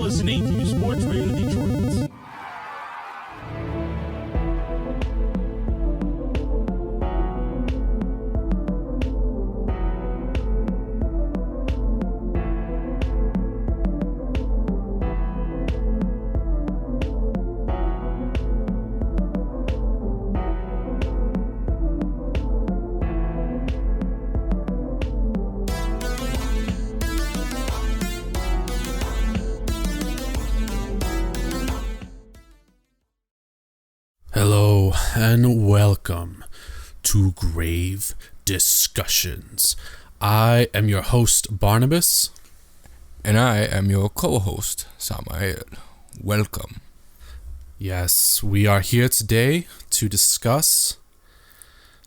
listening to Sports Radio Detroit. Hello and welcome to Grave Discussions. I am your host, Barnabas. And I am your co-host, Samael. Welcome. Yes, we are here today to discuss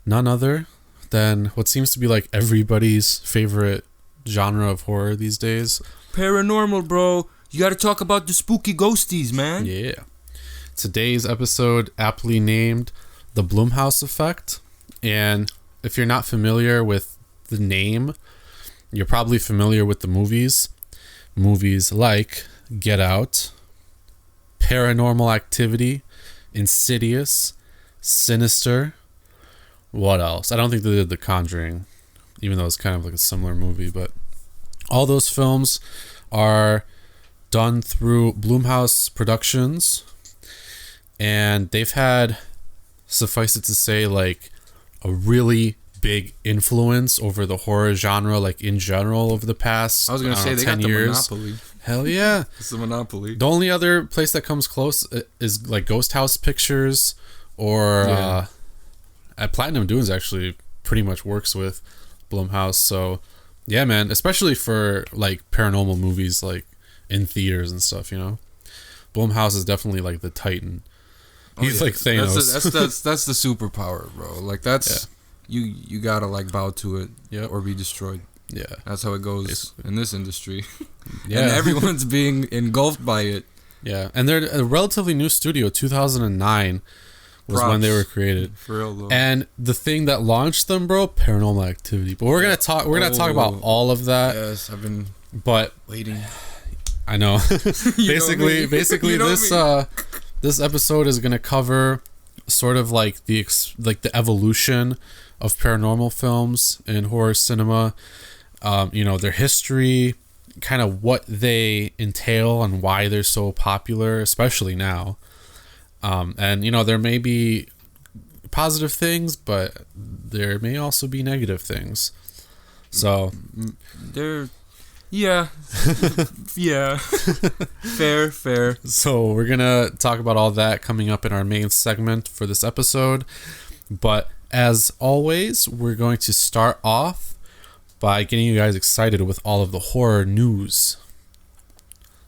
none other than what seems to be like everybody's favorite genre of horror these days. Paranormal, bro. You gotta talk about the spooky ghosties, man. Yeah. Today's episode aptly named The Blumhouse Effect. And if you're not familiar with the name, you're probably familiar with the movies. Movies like Get Out, Paranormal Activity, Insidious, Sinister. What else? I don't think they did The Conjuring, even though it's kind of like a similar movie. But all those films are done through Blumhouse Productions. And they've had, suffice it to say, like a really big influence over the horror genre, like in general, over the past, I was gonna say, they 10 got years. the monopoly. Hell yeah. It's the monopoly. The only other place that comes close is like Ghost House Pictures or Platinum Dunes actually pretty much works with Blumhouse. So yeah, man, especially for like paranormal movies like in theaters and stuff, you know. Blumhouse is definitely like the titan. He's like Thanos. That's the superpower, bro. Like that's you gotta like bow to it or be destroyed. Yeah, that's how it goes basically in this industry. Yeah, and everyone's being engulfed by it. Yeah, and they're a relatively new studio. 2009 was when they were created. For real though. And the thing that launched them, bro, Paranormal Activity. But we're gonna talk. We're gonna talk about all of that. Yes, I've been waiting. I know. basically, this episode is going to cover sort of like the evolution of paranormal films in horror cinema, their history, kind of what they entail and why they're so popular, especially now. And, there may be positive things, but there may also be negative things. So... Yeah. Fair. So we're going to talk about all that coming up in our main segment for this episode. But as always, we're going to start off by getting you guys excited with all of the horror news.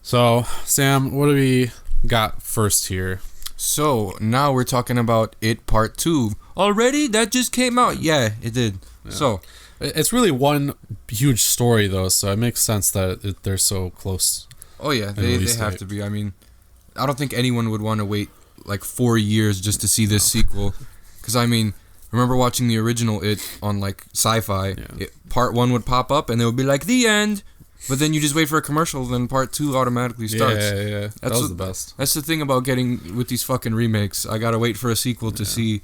So, Sam, what do we got first here? So, now we're talking about It Part 2. Already? That just came out? Yeah, it did. Yeah. So... It's really one huge story, though, so it makes sense that they're so close. Oh, yeah, they have to be. I mean, I don't think anyone would want to wait, like, 4 years just to see this sequel. Because, I mean, remember watching the original It on, like, Sci-Fi? Yeah. Part 1 would pop up, and they would be like, the end! But then you just wait for a commercial, then Part 2 automatically starts. Yeah. That was the best. That's the thing about getting with these fucking remakes. I gotta wait for a sequel to see,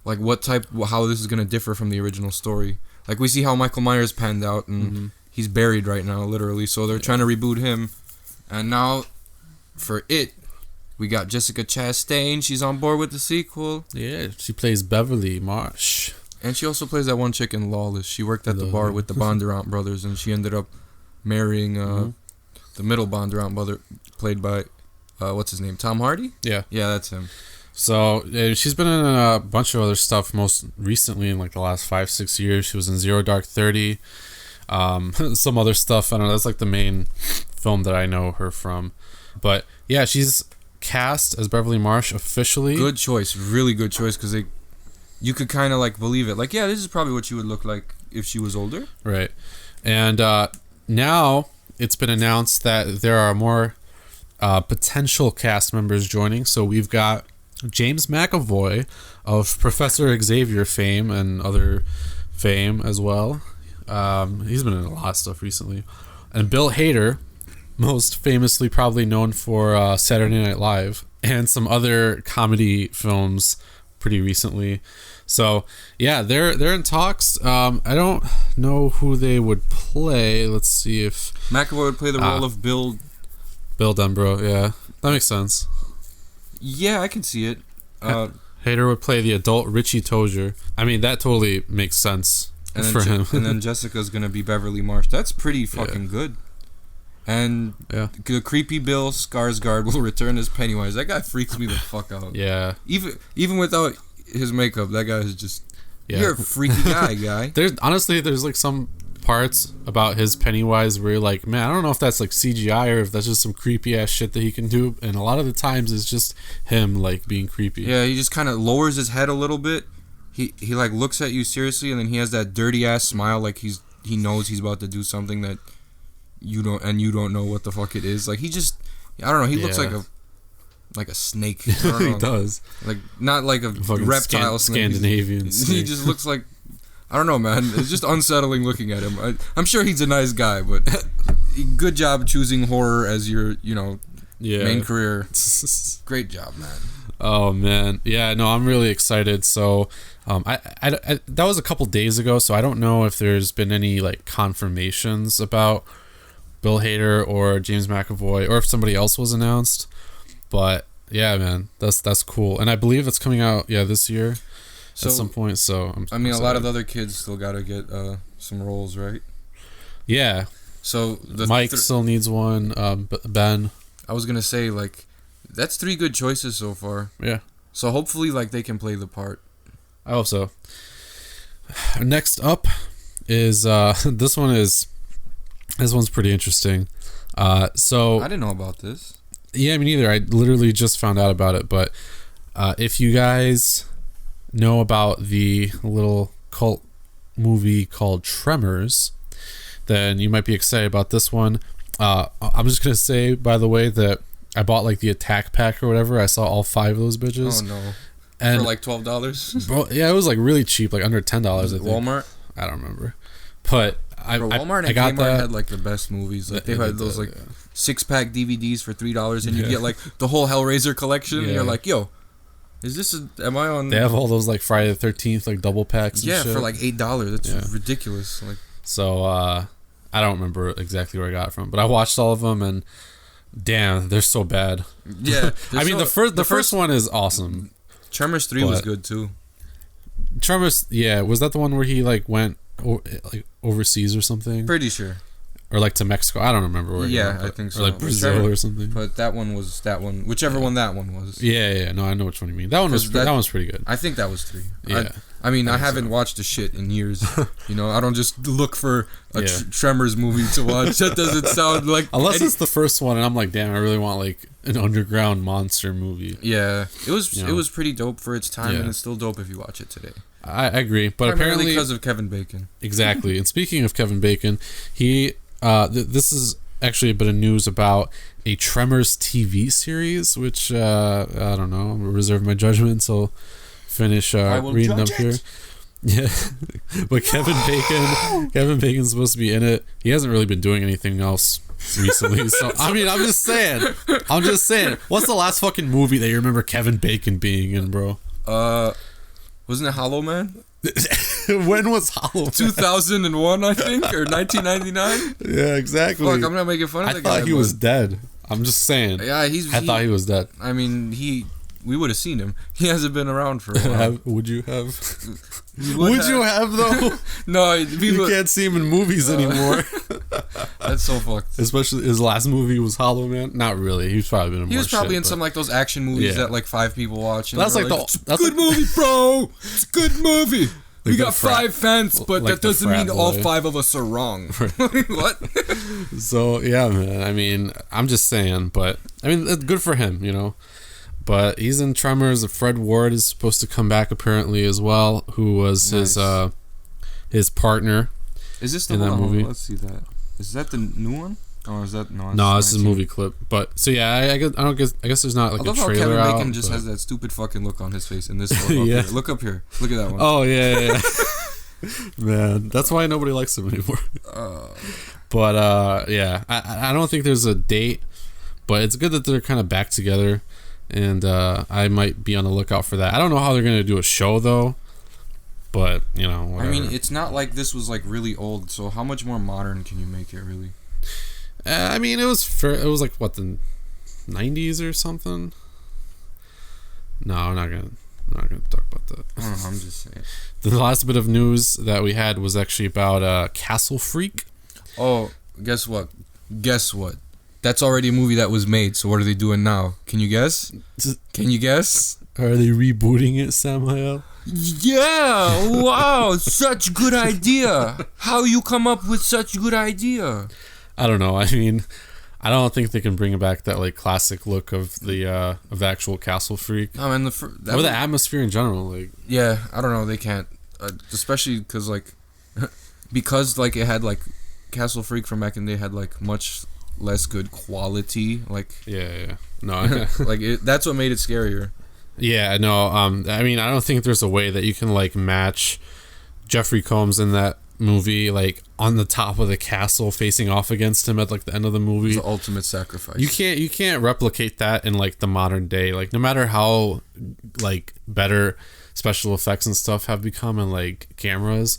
like, how this is gonna differ from the original story. Like, we see how Michael Myers panned out, and he's buried right now, literally. So they're trying to reboot him. And now, for It, we got Jessica Chastain. She's on board with the sequel. Yeah, she plays Beverly Marsh. And she also plays that one chick in Lawless. She worked at the bar with the Bondurant brothers, and she ended up marrying the middle Bondurant brother, played by, what's his name, Tom Hardy? Yeah. Yeah, that's him. So, she's been in a bunch of other stuff, most recently in like the last 5-6 years. She was in Zero Dark 30, some other stuff. I don't know, that's like the main film that I know her from. But yeah, she's cast as Beverly Marsh officially. Good choice, really good choice, because you could kind of like believe it. Like, yeah, this is probably what she would look like if she was older. Right. And now it's been announced that there are more potential cast members joining. So we've got James McAvoy of Professor Xavier fame and other fame as well. He's been in a lot of stuff recently. And Bill Hader most famously probably known for Saturday Night Live and some other comedy films pretty recently. So yeah, they're in talks. I don't know who they would play. Let's see if McAvoy would play the role of Bill Denbrough. Yeah, that makes sense. Yeah, I can see it. Hader would play the adult Richie Tozier. I mean, that totally makes sense for him. And then Jessica's gonna be Beverly Marsh. That's pretty fucking good. And the creepy Bill Skarsgård will return as Pennywise. That guy freaks me the fuck out. Yeah. Even without his makeup, that guy is just... Yeah. You're a freaky guy. There's like some parts about his Pennywise where you're like, man, I don't know if that's like CGI or if that's just some creepy ass shit that he can do. And a lot of the times it's just him like being creepy. Yeah, he just kind of lowers his head a little bit. He like looks at you seriously, and then he has that dirty ass smile like he knows he's about to do something that you don't know what the fuck it is. Like he just, I don't know, he looks like a snake. I don't know. He does. Like not like a reptile snake. Scandinavian snake. He just looks like, I don't know, man. It's just unsettling looking at him. I'm sure he's a nice guy, but good job choosing horror as your, main career. Great job, man. Oh man, yeah, no, I'm really excited. So, I that was a couple days ago, so I don't know if there's been any like confirmations about Bill Hader or James McAvoy, or if somebody else was announced. But yeah, man, that's cool, and I believe it's coming out this year at some point. So I'm excited. A lot of the other kids still gotta get some roles, right? Yeah. So Mike still needs one. Ben. I was gonna say like that's 3 good choices so far. Yeah. So hopefully like they can play the part. I hope so. Next up is this one's pretty interesting. So I didn't know about this. Yeah, me neither. I literally just found out about it. But if you guys know about the little cult movie called Tremors, then you might be excited about this one. I'm just gonna say, by the way, that I bought like the attack pack or whatever. I saw all 5 of those bitches. Oh no! And for like $12. Bro, yeah, it was like really cheap, like under $10. I think. Walmart. I don't remember, but Walmart and Kmart had like the best movies. Like they had those like 6-pack DVDs for $3, and you get like the whole Hellraiser collection. And you're like, yo, is this? Am I on? They have all those like Friday the 13th like double packs. And shit. For like $8. That's ridiculous. Like so, I don't remember exactly where I got it from, but I watched all of them and damn, they're so bad. Yeah, I mean the first one is awesome. Tremors 3 was good too. Tremors, was that the one where he like went like overseas or something? Pretty sure. Or like to Mexico. I don't remember where. Yeah, I think so. Or like Brazil or something. But that one was that one. Whichever one that one was. Yeah. No, I know which one you mean. That one's pretty good. I think that was 3. Yeah. I mean, I haven't watched the shit in years. I don't just look for a Tremors movie to watch. That doesn't sound like... Unless it's the first one and I'm like, damn, I really want like an underground monster movie. Yeah. It was pretty dope for its time, and it's still dope if you watch it today. I agree. But apparently... because of Kevin Bacon. Exactly. And speaking of Kevin Bacon, he... this is actually a bit of news about a Tremors TV series, which I don't know. I'm gonna reserve my judgment until finish reading up here. Yeah, but Kevin Bacon's supposed to be in it. He hasn't really been doing anything else recently. So I mean, I'm just saying. What's the last fucking movie that you remember Kevin Bacon being in, bro? Wasn't it Hollow Man? When was Hollow Man? 2001, I think, or 1999. Yeah, exactly. Fuck, I'm not making fun of that guy. I thought he was dead. I'm just saying. Yeah, I thought he was dead. I mean, we would have seen him. He hasn't been around for a while. Would you have? Would you have though? No, you can't see him in movies anymore. That's so fucked. Especially his last movie was Hollow Man. Not really. He's probably been in more. He was probably in some like those action movies that like 5 people watch. And that's like it's a good movie, bro. It's a good movie. We got 5 fans, but like that doesn't mean all 5 of us are wrong. What? So yeah, man. I mean, I'm just saying, but I mean, good for him, But he's in Tremors. Fred Ward is supposed to come back apparently as well, who was his partner. Is this the one? Movie? Let's see that. Is that the new one? Oh, is that no? This is a movie clip. But so yeah, I guess there's not like a trailer out. I love how Kevin Bacon just has that stupid fucking look on his face in this one. Yeah. Look up here. Look at that one. Oh yeah. Man, that's why nobody likes him anymore. But yeah, I don't think there's a date, but it's good that they're kind of back together, and I might be on the lookout for that. I don't know how they're gonna do a show though, but you know, whatever. I mean, it's not like this was like really old, so how much more modern can you make it really? I mean, it was like what, the 90s or something. No, I'm not gonna talk about that. I don't know, I'm just saying. The last bit of news that we had was actually about Castle Freak. Oh, guess what? That's already a movie that was made, so what are they doing now? Can you guess? Are they rebooting it somehow? Yeah! Wow! Such good idea! How you come up with such good idea? I don't know. I mean, I don't think they can bring back that like classic look of the actual Castle Freak. I mean, or the atmosphere in general. Like, yeah, I don't know. They can't, especially because like it had like Castle Freak from back in the day had like much less good quality. Like, yeah. No, like that's what made it scarier. Yeah, no. I mean, I don't think there's a way that you can like match Jeffrey Combs in that movie, like on the top of the castle facing off against him at like the end of the movie. It's the ultimate sacrifice. You can't replicate that in like the modern day. Like no matter how like better special effects and stuff have become in like cameras,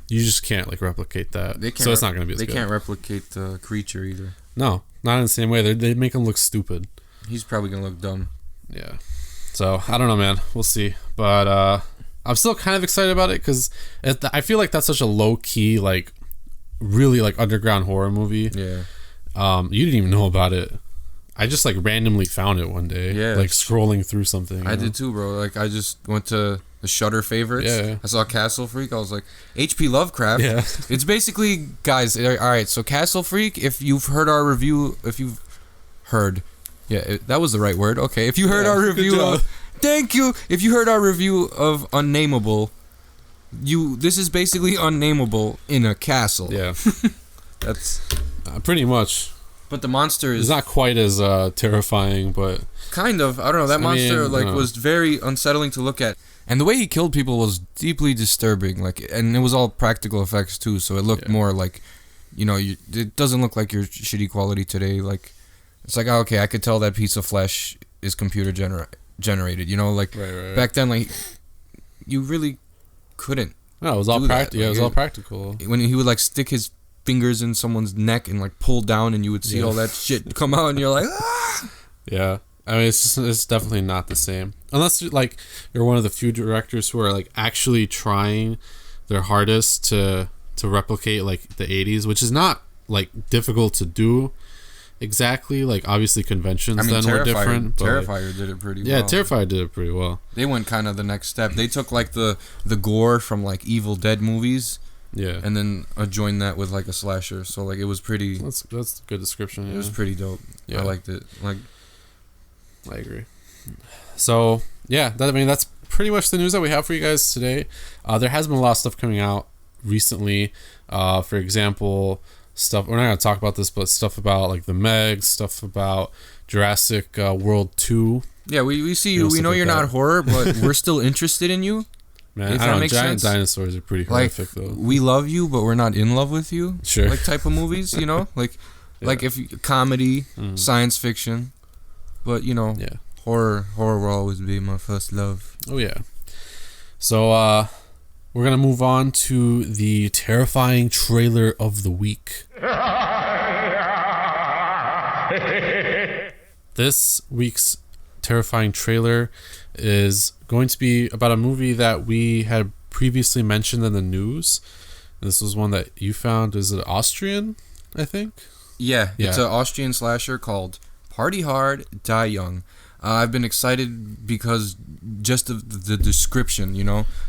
you just can't like replicate that. So it's not gonna be as good. They can't replicate the creature either. No, not in the same way. They make him look stupid. He's probably gonna look dumb. Yeah. So I don't know, man. We'll see. But I'm still kind of excited about it because I feel like that's such a low key, like really like underground horror movie. Yeah. You didn't even know about it. I just like randomly found it one day. Yeah. Like scrolling through something. I did too, bro. Like I just went to the Shudder favorites. Yeah. I saw Castle Freak. I was like, H.P. Lovecraft. Yeah. It's basically, guys. All right. So Castle Freak. If you've heard our review, that was the right word. Okay. If you heard our review, thank you. If you heard our review of Unnameable, this is basically Unnameable in a castle. Yeah. That's pretty much. But the monster is... It's not quite as terrifying, but... Kind of. I don't know. That monster was very unsettling to look at. And the way he killed people was deeply disturbing. And it was all practical effects, too. So it looked more like... it doesn't look like your shitty quality today. Like, it's like, okay, I could tell that piece of flesh is computer generated. Right. Back then, like, you really couldn't. No, it was all practical. Yeah, it was all practical. When he would, like, stick his fingers in someone's neck and like pull down, and you would see all that shit come out, and you're like, ah! Yeah, I mean, it's definitely not the same unless like you're one of the few directors who are like actually trying their hardest to replicate like the 80s, which is not like difficult to do exactly. Like obviously conventions then were different, but Terrifier did it pretty well. Yeah, Terrifier did it pretty well. They went kind of the next step. They took like the gore from like Evil Dead movies. Yeah, and then joined that with like a slasher, so like it was pretty. That's a good description. Yeah. It was pretty dope. Yeah, I liked it. Like, I agree. So yeah, that's pretty much the news that we have for you guys today. There has been a lot of stuff coming out recently. For example, stuff we're not gonna talk about this, but stuff about like the Meg, stuff about Jurassic World 2. Yeah, we see you. We know you're not horror, but we're still interested in you. Man, I don't know, giant dinosaurs are pretty horrific, though. We love you, but we're not in love with you. Sure. Like, type of movies, Like, like if comedy, science fiction. But, horror will always be my first love. Oh, yeah. So, we're going to move on to the terrifying trailer of the week. This week's terrifying trailer is going to be about a movie that we had previously mentioned in the news. This was one that you found. Is it Austrian, I think? Yeah. It's an Austrian slasher called Party Hard, Die Young. I've been excited because just the description,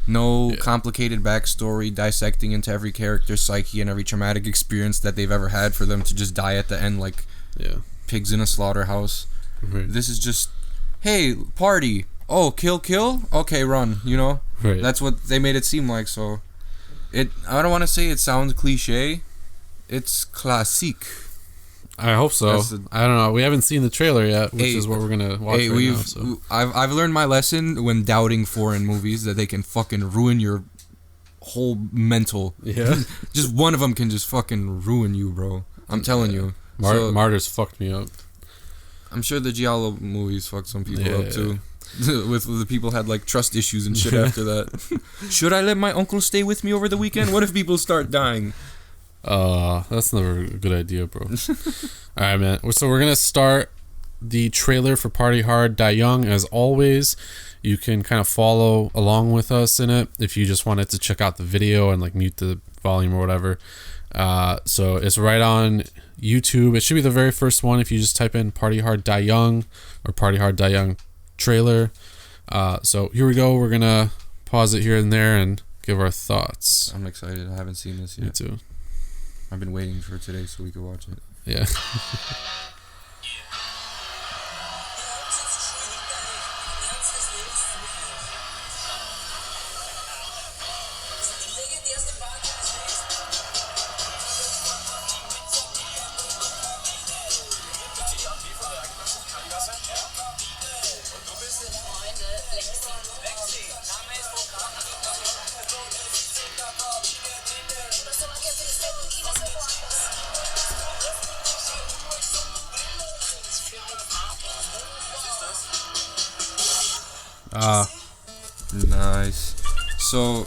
no complicated backstory, dissecting into every character's psyche and every traumatic experience that they've ever had for them to just die at the end like pigs in a slaughterhouse. Right. This is just, hey, party. Oh, kill? Okay, run, Right. That's what they made it seem like, so... I don't want to say it sounds cliche. It's classique. I hope so. I don't know. We haven't seen the trailer yet, which is what we're going to watch right now. So. I've learned my lesson when doubting foreign movies that they can fucking ruin your whole mental. Yeah. Just one of them can just fucking ruin you, bro. I'm telling you. Martyrs fucked me up. I'm sure the Giallo movies fucked some people Yeah. up too. with the people had like trust issues and shit after that. Should I let my uncle stay with me over the weekend? What if people start dying? That's never a good idea, bro. Alright, man. So we're gonna start the trailer for Party Hard Die Young. As always, you can kind of follow along with us in it if you just wanted to check out the video and like mute the volume or whatever. So it's right on YouTube. It should be the very first one if you just type in Party Hard Die Young or Party Hard Die Young trailer. So here we go. We're gonna pause it here and there and give our thoughts. I'm excited. I haven't seen this yet. Me too. I've been waiting for today so we could watch it. Yeah. Nice. So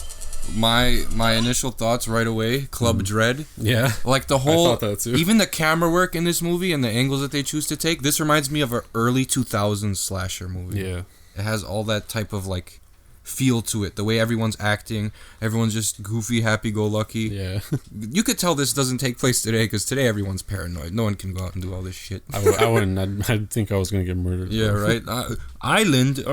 my initial thoughts right away, Club Dread. Yeah. Like the whole, I thought that too. even the camera work in this movie and the angles that they choose to take, this reminds me of an early 2000s slasher movie. Yeah. It has all that type of like feel to it. The way everyone's acting, everyone's just goofy, happy-go-lucky. Yeah. You could tell this doesn't take place today because today everyone's paranoid. No one can go out and do all this shit. I wouldn't. I'd think I was gonna get murdered. Yeah, right. Island,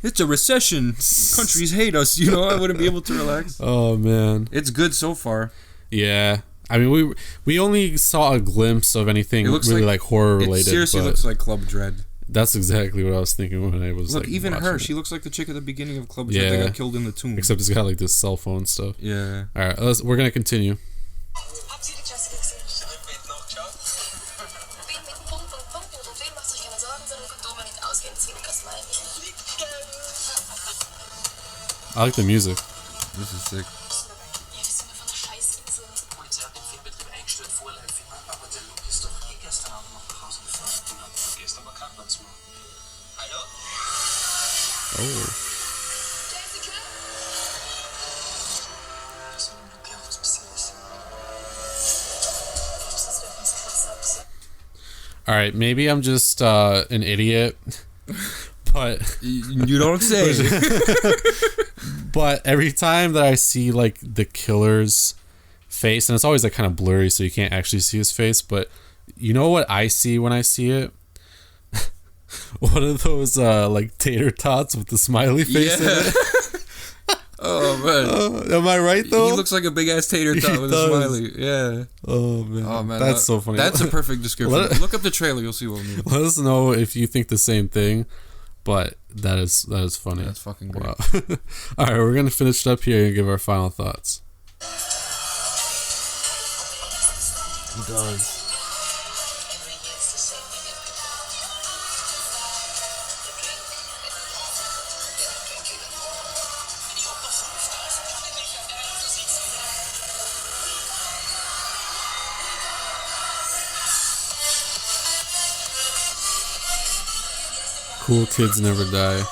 it's a recession. Countries hate us. You know, I wouldn't be able to relax. Oh man. It's good so far. Yeah. I mean, we only saw a glimpse of anything really like horror related. It seriously looks like Club Dread. That's exactly what I was thinking when I was Look, like, even her, it. she looks like the chick at the beginning of Club Dread that got killed in the tomb. Except it's got like this cell phone stuff. Yeah. All right, we're gonna continue. I like the music. This is sick. Oh. All right, maybe I'm just an idiot, but you don't say. But every time that I see like the killer's face, and it's always like kind of blurry, so you can't actually see his face. But you know what I see when I see it? One of those like tater tots with the smiley face in it. Oh man, am I right though? He looks like a big ass tater tot with a smiley. Yeah. Oh man, that's so funny. That's a perfect description. Look up the trailer, you'll see what I mean. Let us know if you think the same thing. But that is funny. That's fucking great. Wow. All right, we're gonna finish it up here and give our final thoughts. He does. Cool Kids Never Die.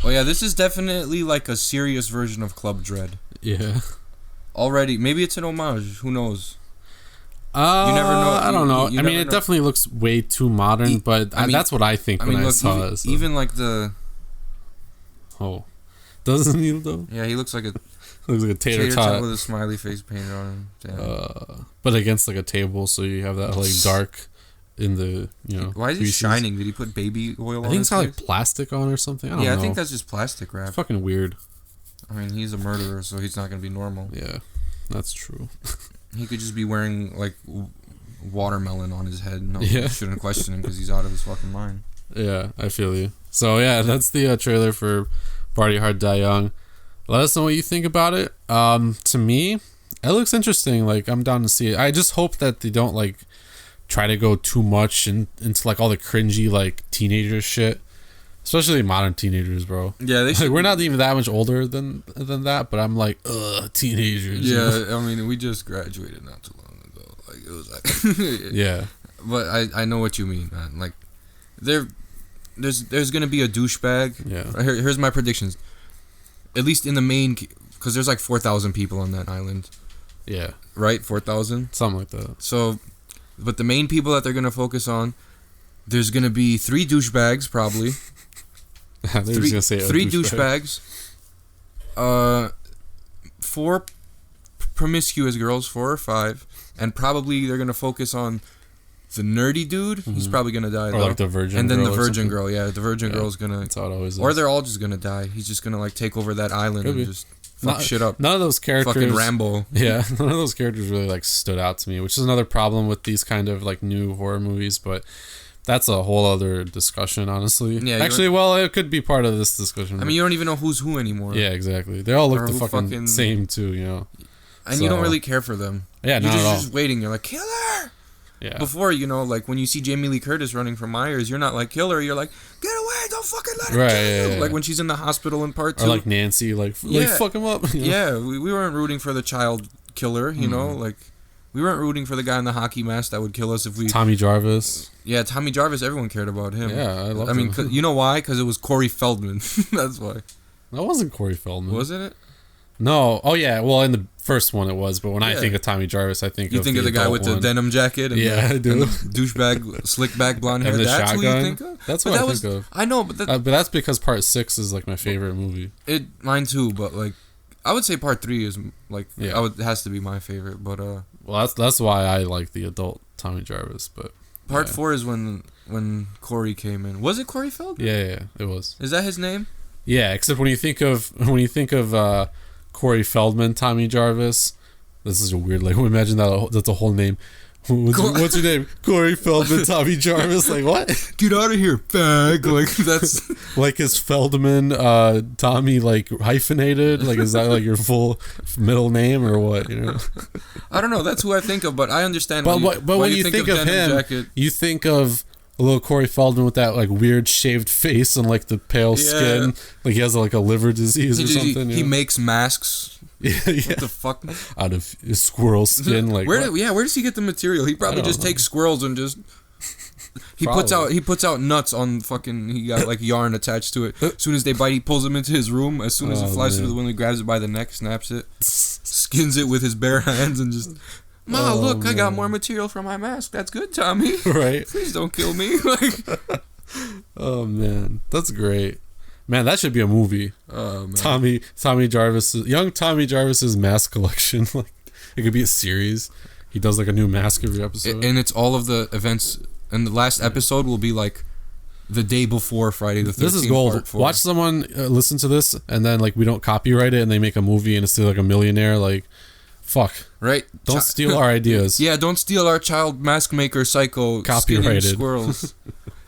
Oh yeah, this is definitely like a serious version of Club Dread. Yeah. Already, maybe it's an homage. Who knows? You never know. I don't know. You I mean, it definitely looks way too modern, but that's what I think when I saw it. So. Even like the... Oh. Doesn't he, though? Yeah, he looks like a... Looks like a tater tot with a smiley face painted on him. Damn. But against like a table, so you have that like dark in the, you know... Why is he shining? Did he put baby oil on I think it's got face? like plastic on or something. I don't know. I think that's just plastic wrap. It's fucking weird. I mean, he's a murderer, so he's not going to be normal. Yeah, that's true. He could just be wearing like watermelon on his head. No, yeah. Shouldn't question him because he's out of his fucking mind. Yeah, I feel you. So yeah, that's the trailer for Party Hard Die Young. Let us know what you think about it. To me, it looks interesting. Like, I'm down to see it. I just hope that they don't like try to go too much into like all the cringy like teenager shit. Especially modern teenagers, bro. Yeah, they should. Like, we're not even that much older than that, but I'm like, teenagers. Yeah, I mean, we just graduated not too long ago. Like, it was like Yeah. But I know what you mean, man. Like there's gonna be a douchebag. Yeah. Here's my predictions. At least in the main, because there's like 4,000 people on that island. Yeah. Right, 4,000. Something like that. So, but the main people that they're gonna focus on, there's gonna be 3 douchebags probably. Three douchebags. 4 promiscuous girls, 4 or 5, and probably they're gonna focus on the nerdy dude. He's probably gonna die. Or like the virgin. And then girl the or virgin something. girl. Yeah, the virgin girl's gonna. That's how it always is. Or they're all just gonna die. He's just gonna like take over that island and just fuck shit up. None of those characters. Fucking Rambo. Yeah, none of those characters really like stood out to me, which is another problem with these kind of like new horror movies. But that's a whole other discussion, honestly. Yeah. Actually, well, it could be part of this discussion. I mean, you don't even know who's who anymore. Yeah, exactly. They all look the fucking same too, you know. And you don't really care for them. Yeah, not at all. You're just waiting. You're like, killer! Yeah. Before, you know, like when you see Jamie Lee Curtis running from Myers, you're not like, killer. You're like, get away! Don't fucking let him kill you! Yeah. Like when she's in the hospital in part 2. Or like Nancy, like fuck him up. You know? Yeah, we weren't rooting for the child killer, you know? Like, we weren't rooting for the guy in the hockey mask that would kill us if we... Tommy Jarvis. Yeah, Tommy Jarvis, everyone cared about him. Yeah, I love him. I mean, you know why? Because it was Corey Feldman. That's why. That wasn't Corey Feldman. Wasn't it? No. Oh, yeah. Well, in the first one it was, but when I think of Tommy Jarvis, I think you think of the guy with the denim jacket and I do. And the douchebag, slick back blonde hair. And the that's shotgun. who you think of? That's what I think of. I know, but that's because part 6 is like my favorite movie. Mine too, but like I would say part 3 is like it has to be my favorite. But well, that's why I like the adult Tommy Jarvis. But part 4 is when Corey came in. Was it Corey Feldman? Yeah, it was. Is that his name? Yeah, except when you think of Corey Feldman, Tommy Jarvis. This is a weird, like, imagine that's a whole name. What's your name? Corey Feldman, Tommy Jarvis. Like, what? Get out of here, fag. Like, that's... like, is Feldman, Tommy, like, hyphenated? Like, is that, like, your full middle name or what, you know? I don't know. That's who I think of, but I understand but when you think of him, jacket. You think of a little Corey Feldman with that, like, weird shaved face and, like, the pale skin. Like, he has, like, a liver disease or something. He makes masks. What the fuck? Out of squirrel skin. Like, where does he get the material? He probably just takes squirrels and just... He puts out nuts on fucking... He got, like, yarn attached to it. As soon as they bite, he pulls them into his room. As soon as it flies through the window, he grabs it by the neck, snaps it, skins it with his bare hands, and just... Look, I got more material for my mask. That's good, Tommy. Right. Please don't kill me. Like, oh, man. That's great. Man, that should be a movie. Oh, man. Young Tommy Jarvis's mask collection. Like, it could be a series. He does, like, a new mask every episode. And it's all of the events. And the last episode will be, like, the day before Friday the 13th. This is gold. Watch someone listen to this, and then, like, we don't copyright it, and they make a movie, and it's still, like, a millionaire. Like, fuck. Right. Don't steal our ideas. Yeah, don't steal our child mask maker psycho copyrighted skinning squirrels.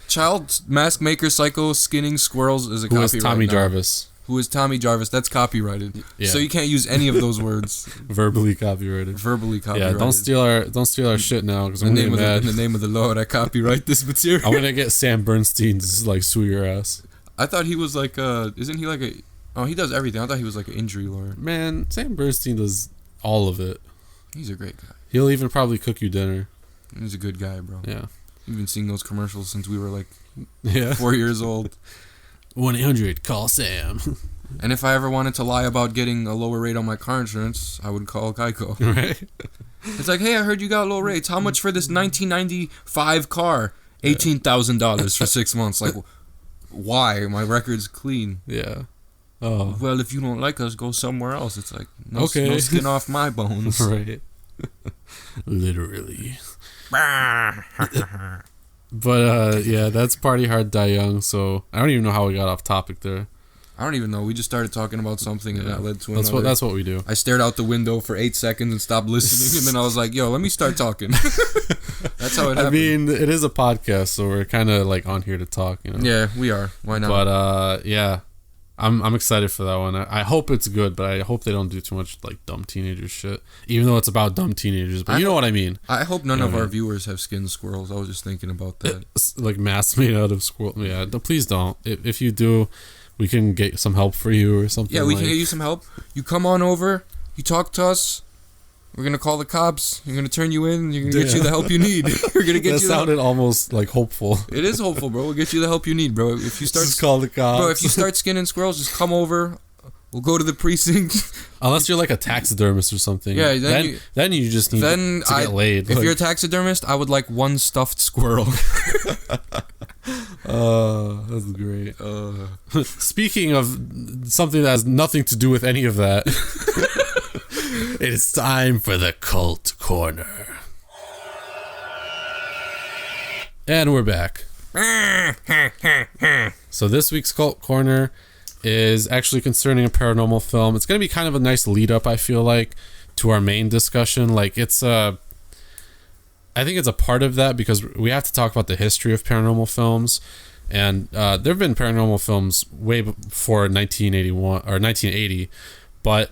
Child mask maker psycho skinning squirrels is a copyright. Who is Tommy Jarvis? Who is Tommy Jarvis? That's copyrighted. Yeah. So you can't use any of those words. Verbally copyrighted. Yeah, don't steal our shit now because I'm gonna get mad. In the name of the Lord, I copyright this material. I'm gonna get Sam Bernstein to like sue your ass. I thought he was like isn't he like a... Oh, he does everything. I thought he was like an injury lawyer. Man, Sam Bernstein does all of it. He's a great guy. He'll even probably cook you dinner. He's a good guy, bro. Yeah. We've been seeing those commercials since we were like 4 years old. 1-800 call Sam. And if I ever wanted to lie about getting a lower rate on my car insurance, I would call Geico. Right. It's like, hey, I heard you got low rates. How much for this 1995 car? $18,000 for 6 months. Like, why? My record's clean. Yeah. Oh. Well, if you don't like us, go somewhere else. It's like, no skin off my bones. Right. Literally. But yeah, that's Party Hard Die Young. So I don't even know how we got off topic there. I don't even know. We just started talking about something and that led to another. That's what we do. I stared out the window for 8 seconds and stopped listening, and then I was like, "Yo, let me start talking." That's how it happened. I mean, it is a podcast, so we're kind of like on here to talk, you know. Yeah, we are. Why not? But yeah, I'm excited for that one. I hope it's good, but I hope they don't do too much like dumb teenager shit. Even though it's about dumb teenagers, but you know what I mean. I hope none of our viewers have skinned squirrels. I was just thinking about that. Like masks made out of squirrel. Yeah, please don't. If you do, we can get some help for you or something. Yeah, we can get you some help. You come on over. You talk to us. We're gonna call the cops. You're gonna turn you in. You're gonna get you the help you need. We're gonna get That you. sounded almost like hopeful. It is hopeful, bro. We'll get you the help you need, bro. If you start, Just call the cops. bro. If you start skinning squirrels, just come over. We'll go to the precinct. Unless you're like a taxidermist or something. Yeah, then you just need to get laid. If you're a taxidermist, I would like one stuffed squirrel. That's great. Speaking of something that has nothing to do with any of that, it is time for the Cult Corner. And we're back. So this week's Cult Corner is actually concerning a paranormal film. It's going to be kind of a nice lead up, I feel like, to our main discussion. Like I think it's a part of that because we have to talk about the history of paranormal films. And there have been paranormal films way before 1981 or 1980, but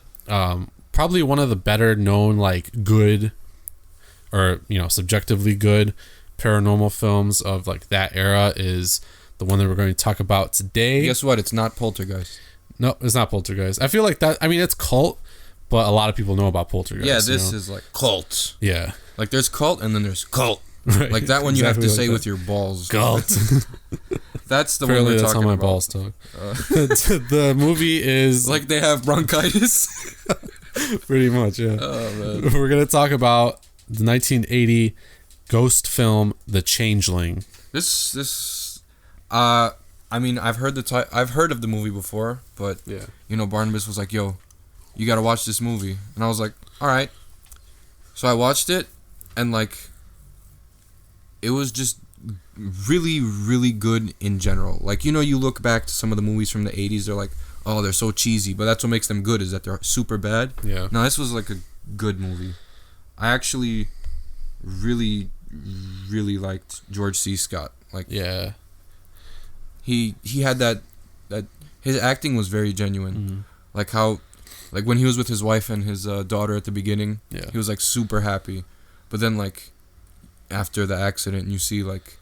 probably one of the better known, like, good or, subjectively good paranormal films of like that era is the one that we're going to talk about today. Guess what? It's not Poltergeist. No, it's not Poltergeist. I feel like that. I mean, it's cult, but a lot of people know about Poltergeist. Yeah, this is like cult. Yeah, like there's cult and then there's cult. Right. Like that one you have to Exactly say like with your balls. Cult. That's the Apparently one we're that's talking how my about. balls talk. The movie is Like they have bronchitis. pretty much, yeah. Oh man. We're gonna talk about the 1980 ghost film, The Changeling. I mean, I've heard of the movie before, but Yeah. Barnabas was like, "Yo, you gotta watch this movie," and I was like, "All right." So I watched it, and like, it was just really, really good in general. Like, you look back to some of the movies from the 80s, they're like, oh, they're so cheesy, but that's what makes them good, is that they're super bad. Yeah. No, this was like a good movie. I actually really, really liked George C. Scott. Like, Yeah. he had that his acting was very genuine. Mm-hmm. Like how, like when he was with his wife and his daughter at the beginning, Yeah. he was like super happy. But then like after the accident, you see like,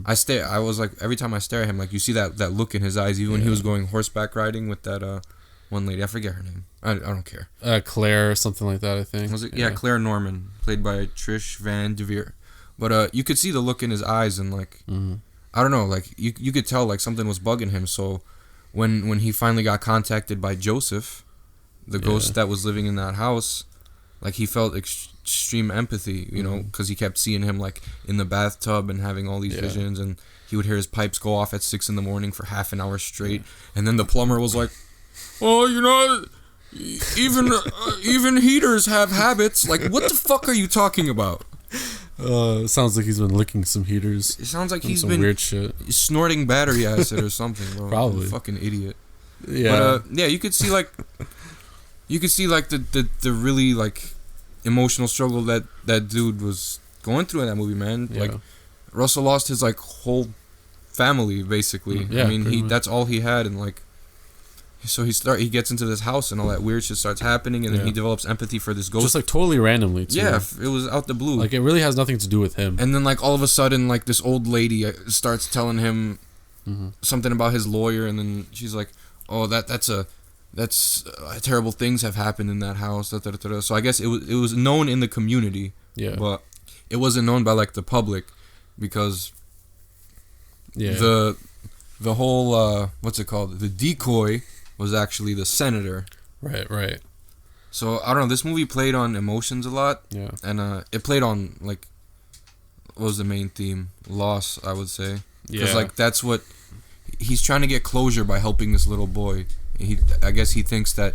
I was like, every time I stare at him, like you see that look in his eyes, even when he was going horseback riding with that one lady. I forget her name. I don't care. Claire or something like that, I think. Was it? Yeah, Claire Norman, played by Trish Van Devere. But you could see the look in his eyes, and like, I don't know, like you could tell like something was bugging him. So when he finally got contacted by Joseph, the ghost that was living in that house, like he felt extreme empathy, because he kept seeing him like in the bathtub and having all these visions, and he would hear his pipes go off at 6 a.m. for half an hour straight, and then the plumber was like, "Oh, even heaters have habits." Like, what the fuck are you talking about? It sounds like he's been licking some heaters. It sounds like Some he's been weird shit. snorting battery acid or something, bro. Probably. Fucking idiot. Yeah. But you could see like the really like emotional struggle that dude was going through in that movie, man. Yeah. Like Russell lost his like whole family basically. Yeah, I mean, pretty much. that's all he had, and like, so he gets into this house and all that weird shit starts happening, and then he develops empathy for this ghost. Just like totally randomly too. Yeah, it was out the blue. Like it really has nothing to do with him. And then like all of a sudden like this old lady starts telling him something about his lawyer, and then she's like, "Oh, that's terrible things have happened in that house." Da, da, da, da. So I guess it was known in the community, but it wasn't known by like the public, because the whole what's it called? The decoy was actually the senator. Right. So I don't know. This movie played on emotions a lot. Yeah. And it played on like, what was the main theme? Loss, I would say. Because like that's what he's trying to get closure by helping this little boy. I guess he thinks that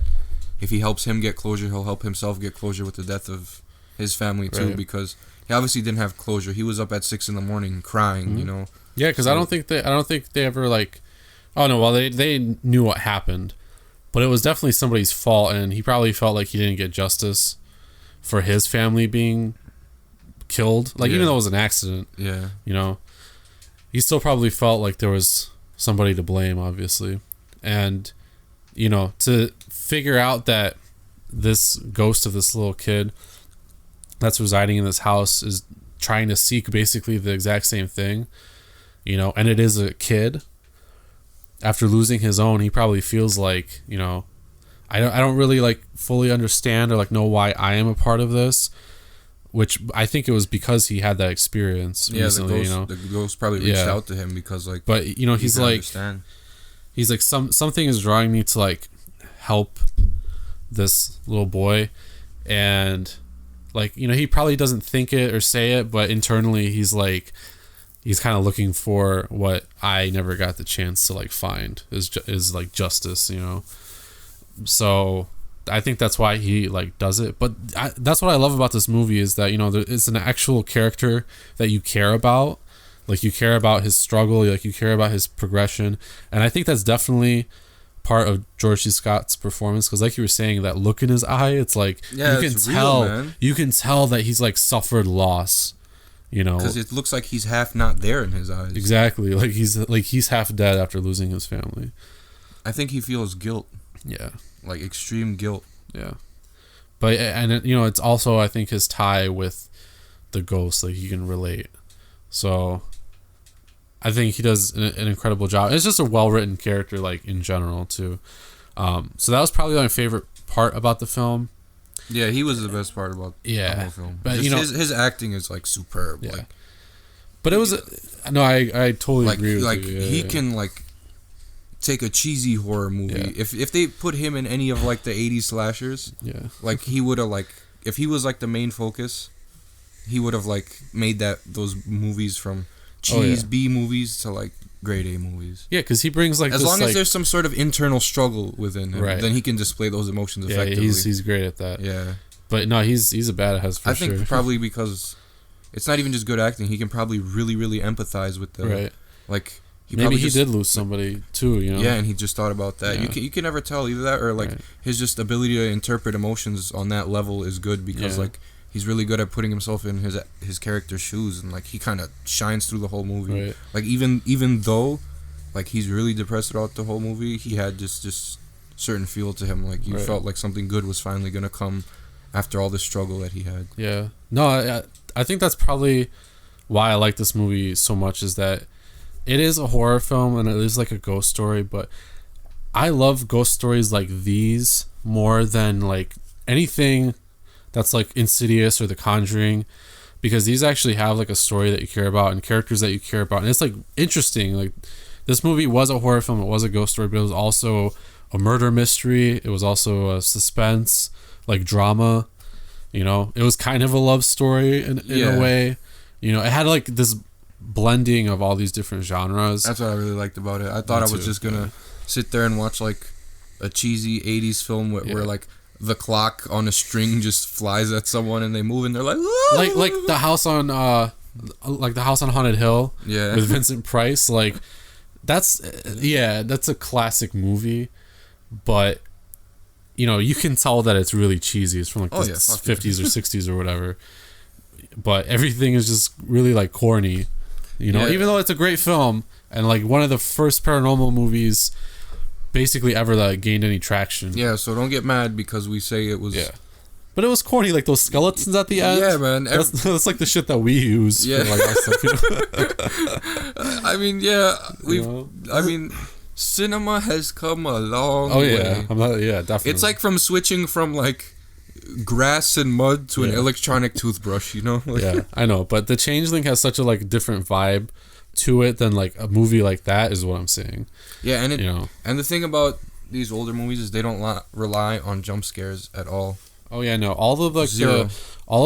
if he helps him get closure, he'll help himself get closure with the death of his family too. Right. Because he obviously didn't have closure. He was up at 6 a.m. crying. Yeah, because I don't think they ever like. Oh no, well they knew what happened, but it was definitely somebody's fault, and he probably felt like he didn't get justice for his family being killed. Like even though it was an accident, he still probably felt like there was somebody to blame, obviously, and to figure out that this ghost of this little kid that's residing in this house is trying to seek basically the exact same thing, and it is a kid. After losing his own, he probably feels like, I don't really like fully understand or like know why I am a part of this, which I think it was because he had that experience recently. The ghost probably reached out to him because like. But he's like, understand. He's like something is drawing me to like help this little boy, and like he probably doesn't think it or say it, but internally he's kind of looking for what I never got the chance to like find is like justice, So I think that's why he like does it. But that's what I love about this movie is that it's an actual character that you care about. Like you care about his struggle, like you care about his progression, and I think that's definitely part of George C. Scott's performance, because like you were saying, that look in his eye, it's like you can tell that he's like suffered loss, because it looks like he's half not there in his eyes. Exactly, like he's half dead after losing his family. I think he feels guilt. Yeah, like extreme guilt. Yeah, but it's also I think his tie with the ghost, like he can relate. So I think he does an incredible job. It's just a well-written character, like in general too. So that was probably my favorite part about the film. Yeah, he was the best part about the whole film. But his acting is like superb. Yeah. Like, but it was I totally agree with you. Like he can like take a cheesy horror movie. Yeah. If they put him in any of like the 80s slashers, like he would have like, if he was like the main focus, he would have like made those movies from cheese B movies to like grade A movies. Yeah, because he brings like as long as there's some sort of internal struggle within him, then he can display those emotions effectively. Yeah, he's great at that. Yeah, but no, he's a badass for sure. I think probably because it's not even just good acting. He can probably really, really empathize with the like. Maybe he did lose somebody too, Yeah, and he just thought about that. Yeah. You can never tell either that or like his just ability to interpret emotions on that level is good because like. He's really good at putting himself in his character's shoes, and like he kind of shines through the whole movie. Right. Like even though, like he's really depressed throughout the whole movie, he had just certain feel to him. Like you felt like something good was finally gonna come after all the struggle that he had. Yeah. No, I think that's probably why I like this movie so much is that it is a horror film and it is like a ghost story, but I love ghost stories like these more than like anything that's like Insidious or The Conjuring, because these actually have like a story that you care about and characters that you care about, and it's like interesting. Like this movie was a horror film, it was a ghost story, but it was also a murder mystery, it was also a suspense, like drama, it was kind of a love story in a way, it had like this blending of all these different genres. That's what I really liked about it. I thought I was just gonna sit there and watch like a cheesy 80s film where like the clock on a string just flies at someone and they move and they're like like the house on Haunted Hill with Vincent Price. Like that's a classic movie, but you can tell that it's really cheesy. It's from like the 50s or 60s or whatever, but everything is just really like corny, even though it's a great film and like one of the first paranormal movies basically ever that gained any traction. Yeah, so don't get mad because we say it was... Yeah. But it was corny, like those skeletons at the end. Yeah, man. That's like the shit that we use for like our stuff, I mean, I mean, cinema has come a long way. Definitely. It's like from switching from like grass and mud to an electronic toothbrush, Like, yeah, I know, but The Changeling has such a like different vibe to it than like a movie like that is what I'm saying. Yeah, and and the thing about these older movies is they don't rely on jump scares at all. Oh yeah, no. All of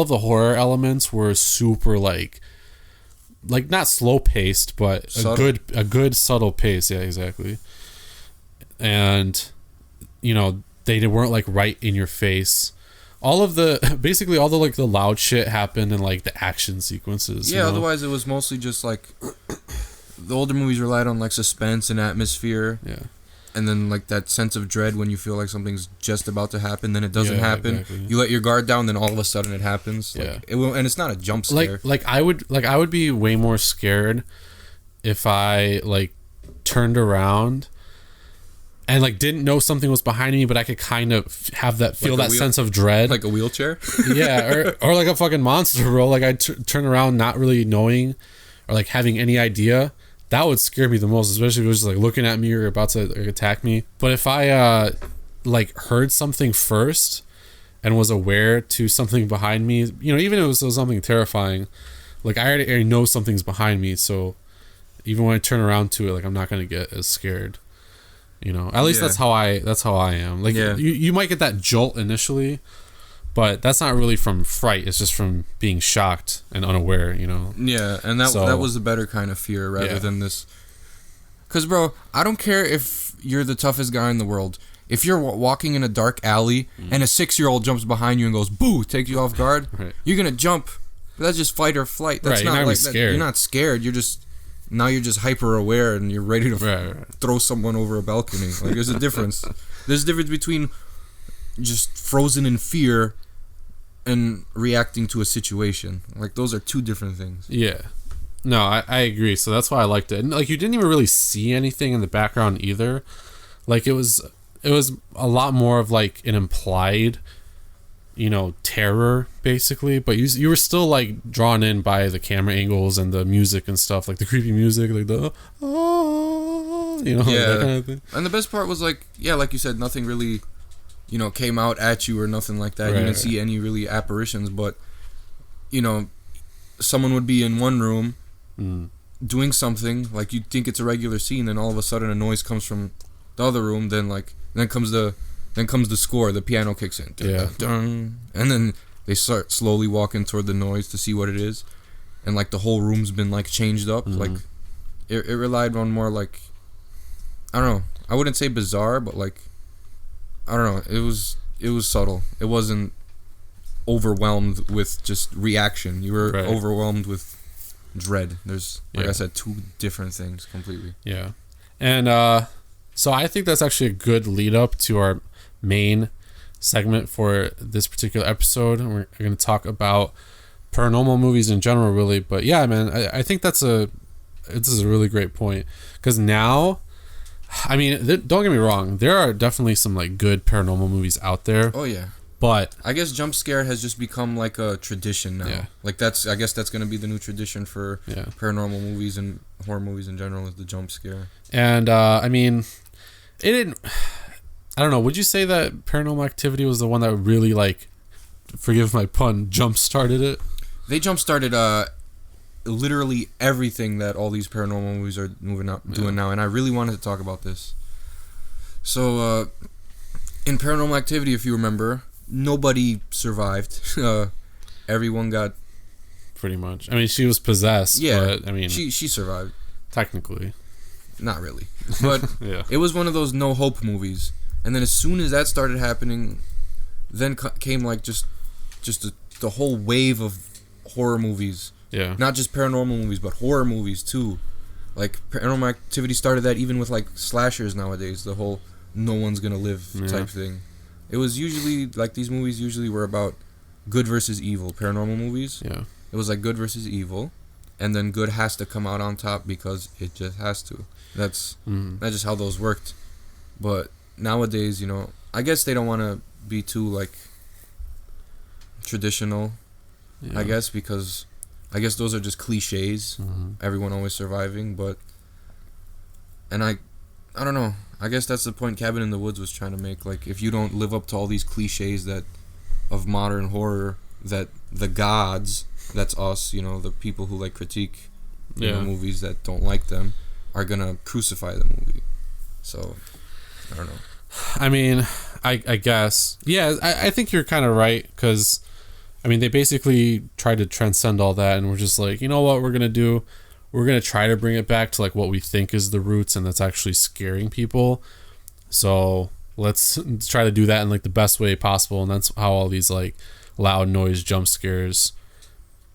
the horror elements were super like not slow paced, but subtle. a good subtle pace. Yeah, exactly. And they weren't like right in your face. Basically all the like the loud shit happened in like the action sequences. Yeah, otherwise it was mostly just like the older movies relied on like suspense and atmosphere. Yeah. And then like that sense of dread when you feel like something's just about to happen, then it doesn't happen. Exactly. You let your guard down, then all of a sudden it happens. Like, and it's not a jump scare. Like I would be way more scared if I like turned around and like didn't know something was behind me, but I could kind of have that sense of dread, like a wheelchair. Yeah, or like a fucking monster, bro. Like I turn around not really knowing or like having any idea. That would scare me the most, especially if it was just like looking at me or about to like, attack me. But if I like heard something first and was aware to something behind me, even if it was something terrifying, like I already know something's behind me, so even when I turn around to it, like I'm not gonna get as scared. At least that's how I am. Like you might get that jolt initially, but that's not really from fright. It's just from being shocked and unaware. Yeah, and that was a better kind of fear rather than this. Cause bro, I don't care if you're the toughest guy in the world. If you're walking in a dark alley and a 6-year-old jumps behind you and goes boo, takes you off guard, you're gonna jump. But that's just fight or flight. That's not like scared. You're not scared. You're just hyper aware and you're ready to throw someone over a balcony. Like there's a difference. There's a difference between just frozen in fear and reacting to a situation. Like those are two different things. Yeah. No, I agree. So that's why I liked it. And like you didn't even really see anything in the background either. Like it was a lot more of like an implied, terror basically, but you were still like drawn in by the camera angles and the music and stuff, like the creepy music, like the that kind of thing. And the best part was like you said, nothing really, came out at you or nothing like that. You didn't see any really apparitions, but someone would be in one room doing something, like you'd think it's a regular scene, then all of a sudden a noise comes from the other room, then comes the score, the piano kicks in, dun, dun, and then they start slowly walking toward the noise to see what it is, and like the whole room's been like changed up. Like it relied on more like, I don't know, I wouldn't say bizarre, but like, I don't know, it was subtle. It wasn't overwhelmed with just reaction. You were overwhelmed with dread. There's I said, two different things completely. Yeah. And so I think that's actually a good lead up to our main segment for this particular episode. We're going to talk about paranormal movies in general, really. But yeah, man, I think this is a really great point, because now, I mean, don't get me wrong, there are definitely some like good paranormal movies out there. Oh yeah. But I guess jump scare has just become like a tradition now. Yeah. Like I guess that's going to be the new tradition for paranormal movies and horror movies in general, is the jump scare. And I mean, it didn't, I don't know, would you say that Paranormal Activity was the one that really, like, forgive my pun, jump started it? They jump started literally everything that all these paranormal movies are doing now, and I really wanted to talk about this. So in Paranormal Activity, if you remember, nobody survived. Everyone got, pretty much. I mean, she was possessed. Yeah, but I mean, she survived. Technically, not really, but it was one of those no hope movies. And then as soon as that started happening, then came like just the whole wave of horror movies. Yeah, not just paranormal movies, but horror movies too. Like Paranormal Activity started that even with like slashers nowadays. The whole no one's gonna live type thing. It was usually like, these movies usually were about good versus evil. Paranormal movies. Yeah. It was like good versus evil, and then good has to come out on top because it just has to. That's just how those worked. But nowadays, I guess they don't want to be too like traditional. I guess, because I guess those are just cliches. Everyone always surviving, but I don't know. I guess that's the point Cabin in the Woods was trying to make. Like, if you don't live up to all these cliches that of modern horror, that the gods, that's us, the people who like critique movies that don't like them, are gonna crucify the movie. So I don't know. I mean, I guess, I think you're kind of right, because I mean, they basically tried to transcend all that, and we're just like, you know what we're gonna do? We're going to try to bring it back to like what we think is the roots, and that's actually scaring people. So let's try to do that in like the best way possible. And that's how all these like loud noise jump scares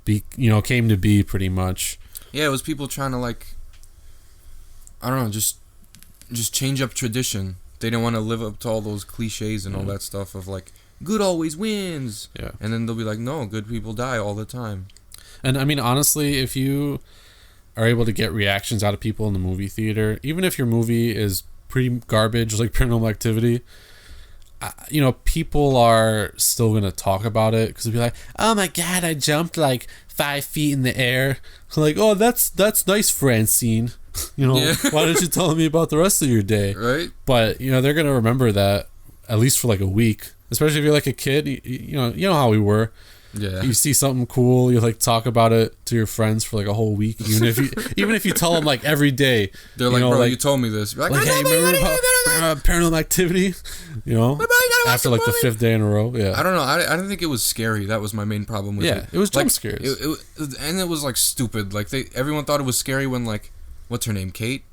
came to be, pretty much. Yeah, it was people trying to like, I don't know, just change up tradition. They didn't want to live up to all those cliches and all that stuff of like, good always wins. Yeah. And then they'll be like, no, good people die all the time. And I mean, honestly, if you are able to get reactions out of people in the movie theater, even if your movie is pretty garbage, like Paranormal Activity, people are still going to talk about it, because they'll be like, oh my God, I jumped like 5 feet in the air. Like, oh, that's nice, Francine. Why don't you tell me about the rest of your day? Right. But, they're going to remember that at least for like a week. Especially if you're like a kid, you know how we were. Yeah. You see something cool, you like talk about it to your friends for like a whole week. Even if you tell them like every day, they're like, bro, you told me this. You're like, hey, remember about Paranormal Activity? You know, after like the 5th day in a row. Yeah. I don't know. I don't think it was scary. That was my main problem with it. Yeah, it was jump like, scares. And it was like stupid. Like everyone thought it was scary when like, what's her name, Kate?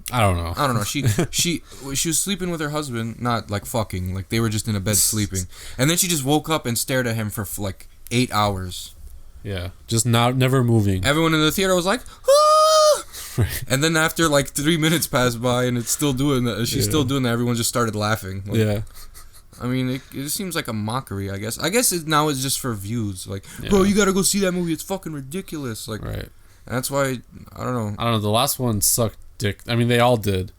I don't know. She was sleeping with her husband, not like fucking. Like they were just in a bed sleeping, and then she just woke up and stared at him for like 8 hours. Yeah, just never moving. Everyone in the theater was like, ah! Right. And then after like 3 minutes passed by and it's still doing that, she's still doing that. Everyone just started laughing. Like, yeah. I mean, it seems like a mockery. I guess now it's just for views. Like, bro, you gotta go see that movie. It's fucking ridiculous. Like, right. That's why I don't know. The last one sucked dick. I mean, they all did,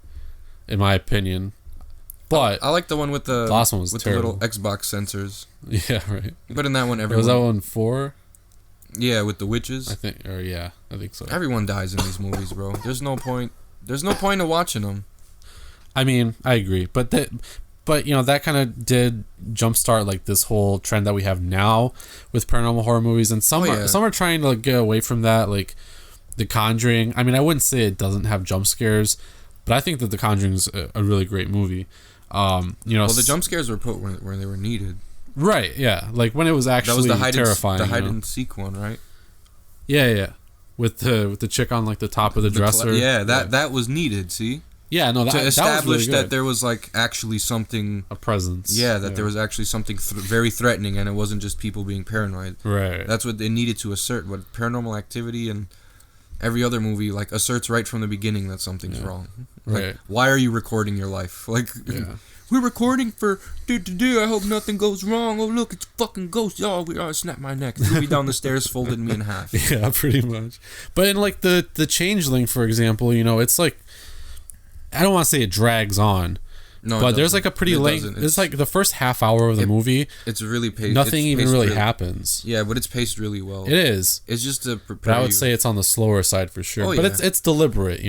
in my opinion. But I like the one with the last one was with terrible. the little Xbox sensors. Yeah, right. But in that one, everyone was that one 4? Yeah, with the witches. I think so. Everyone dies in these movies, bro. There's no point. There's no point in watching them. I mean, I agree, but that kind of did jumpstart like this whole trend that we have now with paranormal horror movies, and some are trying to like, get away from that, like The Conjuring. I mean, I wouldn't say it doesn't have jump scares, but I think that The Conjuring is a really great movie. Well, the jump scares were put where they were needed. Right, yeah. Like when it was actually terrifying. The hide and seek one, right? Yeah. With the chick on like the top of the dresser. That was needed, see? Yeah, no, to establish really that there was like actually something, a presence. Yeah, that there was actually something very threatening, and it wasn't just people being paranoid. Right. That's what they needed to assert. What Paranormal Activity and every other movie like asserts right from the beginning that something's wrong. Like, right. Why are you recording your life? Like, we're recording for I hope nothing goes wrong. Oh look, it's fucking ghost. Oh, snap my neck. Threw me down the stairs, folded me in half. Yeah, pretty much. But in like the Changeling, for example, it's like, I don't want to say it drags on. No, but there's like a pretty length. It's like the first half hour of the movie. It's really paced. Nothing even really happens. Yeah, but it's paced really well. It is. It's just to prepare. But I would say it's on the slower side for sure. Oh, but it's deliberate.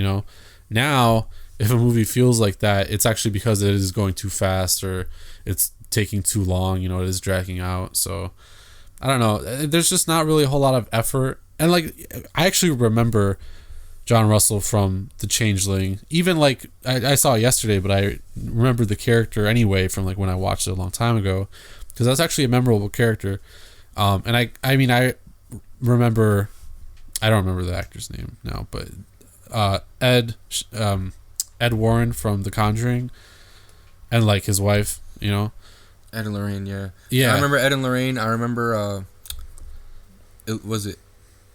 Now, if a movie feels like that, it's actually because it is going too fast or it's taking too long. It is dragging out. So I don't know. There's just not really a whole lot of effort. And like, I actually remember John Russell from The Changeling. Even like I saw it yesterday, but I remember the character anyway from like when I watched it a long time ago, because that's actually a memorable character. And I mean I remember, I don't remember the actor's name now, but Ed Warren from The Conjuring, and like his wife, Ed and Lorraine, yeah. I remember Ed and Lorraine. I remember was it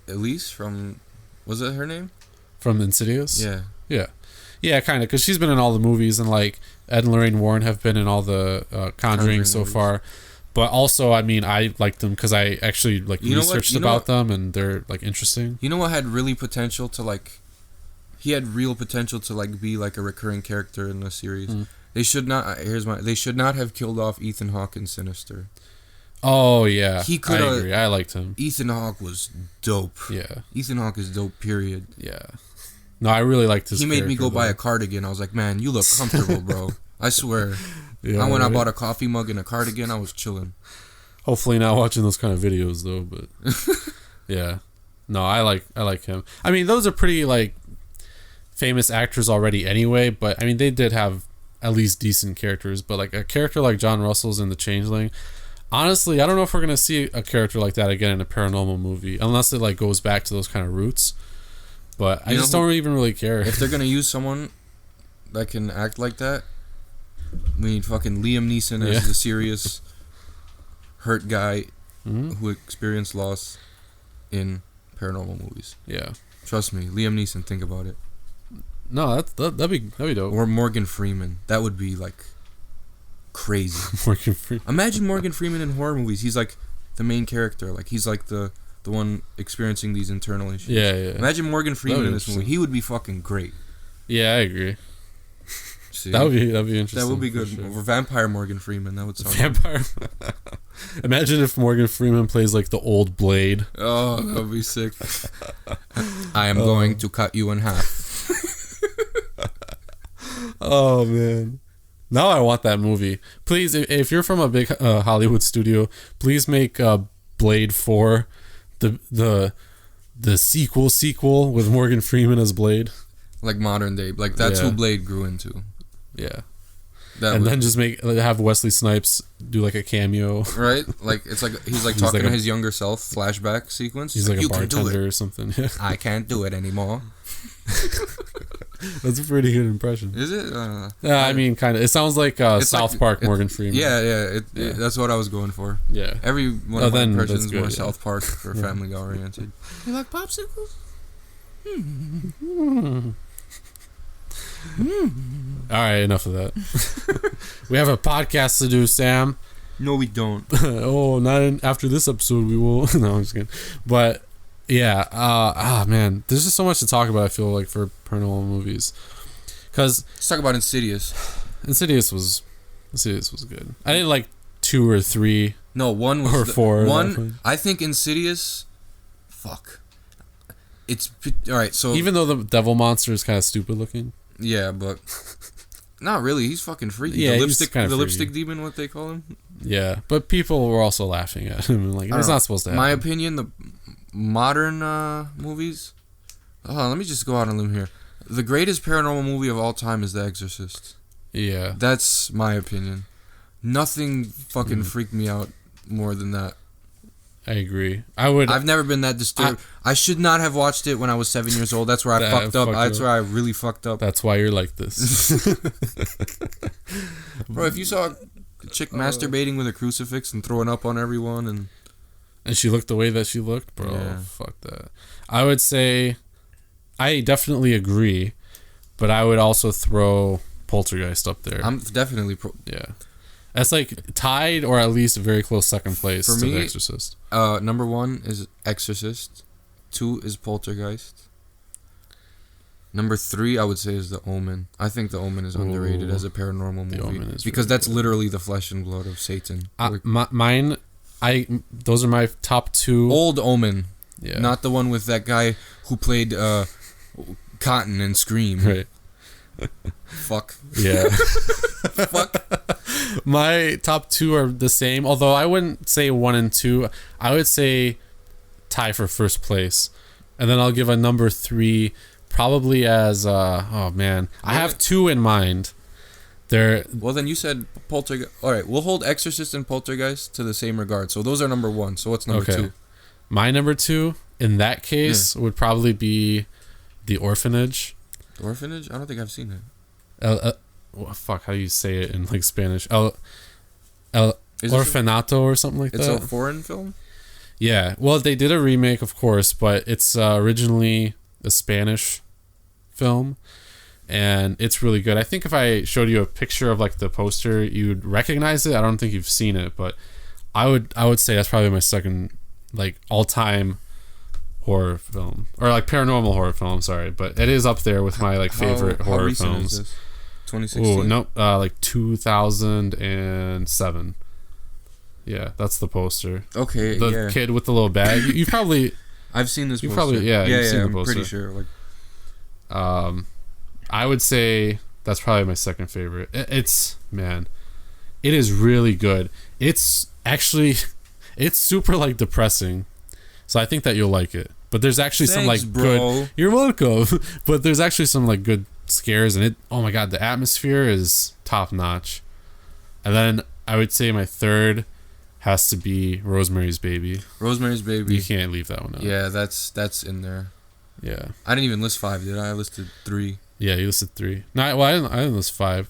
Elise from, was it her name? From Insidious? Yeah, kind of, because she's been in all the movies, and like Ed and Lorraine Warren have been in all the Conjuring so movies. Far. But also, I mean, I like them because I actually like researched about them, and they're like interesting. You know what had really potential to like? He had real potential to like be like a recurring character in the series. Mm. They should not. They should not have killed off Ethan Hawke in Sinister. Oh yeah, he could. I agree. I liked him. Ethan Hawke was dope. Yeah, Ethan Hawke is dope. Period. Yeah. No, I really liked his. He made me go buy a cardigan. I was like, man, you look comfortable, bro. I swear. Yeah, I bought a coffee mug and a cardigan. I was chilling. Hopefully not watching those kind of videos though, but yeah. No, I like him. I mean, those are pretty like famous actors already anyway, but I mean they did have at least decent characters, but like a character like John Russell's in The Changeling, honestly, I don't know if we're gonna see a character like that again in a paranormal movie unless it like goes back to those kind of roots. But I just don't even really care. If they're gonna use someone that can act like that, we need fucking Liam Neeson as the serious hurt guy who experienced loss in paranormal movies. Yeah, trust me, Liam Neeson. Think about it. No, that'd be dope. Or Morgan Freeman. That would be like crazy. Morgan Freeman. Imagine Morgan Freeman in horror movies. He's like the main character. Like he's like the one experiencing these internal issues. Yeah. Imagine Morgan Freeman in this movie. He would be fucking great. Yeah, I agree. See? That'd be interesting. That would be good. Sure. Or vampire Morgan Freeman. That would sound vampire. Imagine if Morgan Freeman plays like the old Blade. Oh, that would be sick. I am going to cut you in half. Oh man. Now I want that movie. Please, if you're from a big Hollywood studio, please make Blade 4 the sequel with Morgan Freeman as Blade. Like modern day. Like that's who Blade grew into. Yeah. Then just have Wesley Snipes do like a cameo. Right? Like it's like he's talking like to his younger self flashback sequence. He's like a you can do bartender it. or something. Yeah. I can't do it anymore. That's a pretty good impression. Is it? I mean, kind of. It sounds like South Park Morgan Freeman. Yeah. That's what I was going for. Yeah. Every one of my impressions is more yeah. South Park or family oriented. You like popsicles? All right, enough of that. We have a podcast to do, Sam. No, we don't. After this episode, we will. No, I'm just kidding. But yeah, man, there's just so much to talk about. I feel like for paranormal movies, because Let's talk about Insidious. Insidious was good. I didn't like 2 or 3. No, 1 was or 4. One, I think Insidious. Fuck. It's all right. So even though the devil monster is kind of stupid looking. Yeah, but not really. He's fucking freaky. Yeah, the he's lipstick demon, what they call him. Yeah, but people were also laughing at him. Like, it's not supposed to happen. My opinion, the modern movies. Let me just go out on a limb here. The greatest paranormal movie of all time is The Exorcist. Yeah, that's my opinion. Nothing fucking freaked me out more than that. I agree. I've never been that disturbed. I should not have watched it when I was 7 years old. That's where I fucked up. That's where I really fucked up. That's why you're like this. Bro, if you saw a chick masturbating with a crucifix and throwing up on everyone and she looked the way that she looked, bro, fuck that. I would say I definitely agree, but I would also throw Poltergeist up there. I'm definitely yeah. That's like tied or at least a very close second place to The Exorcist. Number 1 is Exorcist. 2 is Poltergeist. Number 3, I would say, is The Omen. I think The Omen is underrated as a paranormal movie. The Omen is because that's literally the flesh and blood of Satan. Those are my top 2. Old Omen. Yeah. Not the one with that guy who played Cotton in Scream. Right. Fuck. Yeah. Fuck. My top 2 are the same, although I wouldn't say 1 and 2. I would say tie for first place. And then I'll give a number 3 probably as I have 2 in mind. Well, then you said Poltergeist. All right, we'll hold Exorcist and Poltergeist to the same regard. So those are number 1. So what's number 2? My number 2 in that case would probably be The Orphanage. The Orphanage? I don't think I've seen it. Fuck, how do you say it in like Spanish? El Orfanato or something like that. It's a foreign film? Yeah. Well, they did a remake, of course, but it's originally a Spanish film, and it's really good. I think if I showed you a picture of like the poster, you'd recognize it. I don't think you've seen it, but I would say that's probably my second like all-time horror film, or like paranormal horror film. Sorry, but it is up there with my like favorite horror films. Is this? 2016. Oh no, like 2007. Yeah, that's the poster. Okay, the kid with the little bag. You probably. I've seen this. You poster. Probably you've seen the poster. I'm pretty sure. Like, I would say that's probably my second favorite. It is really good. It's actually, it's super like depressing, so I think that you'll like it. But there's actually some like good. You're welcome. But there's actually some like good scares, and oh my god, the atmosphere is top notch. And then I would say my third has to be Rosemary's Baby. Rosemary's Baby. You can't leave that one out. Yeah, that's in there. Yeah. I didn't even list 5, did I? I listed 3. Yeah, you listed 3. No, well, I didn't list 5.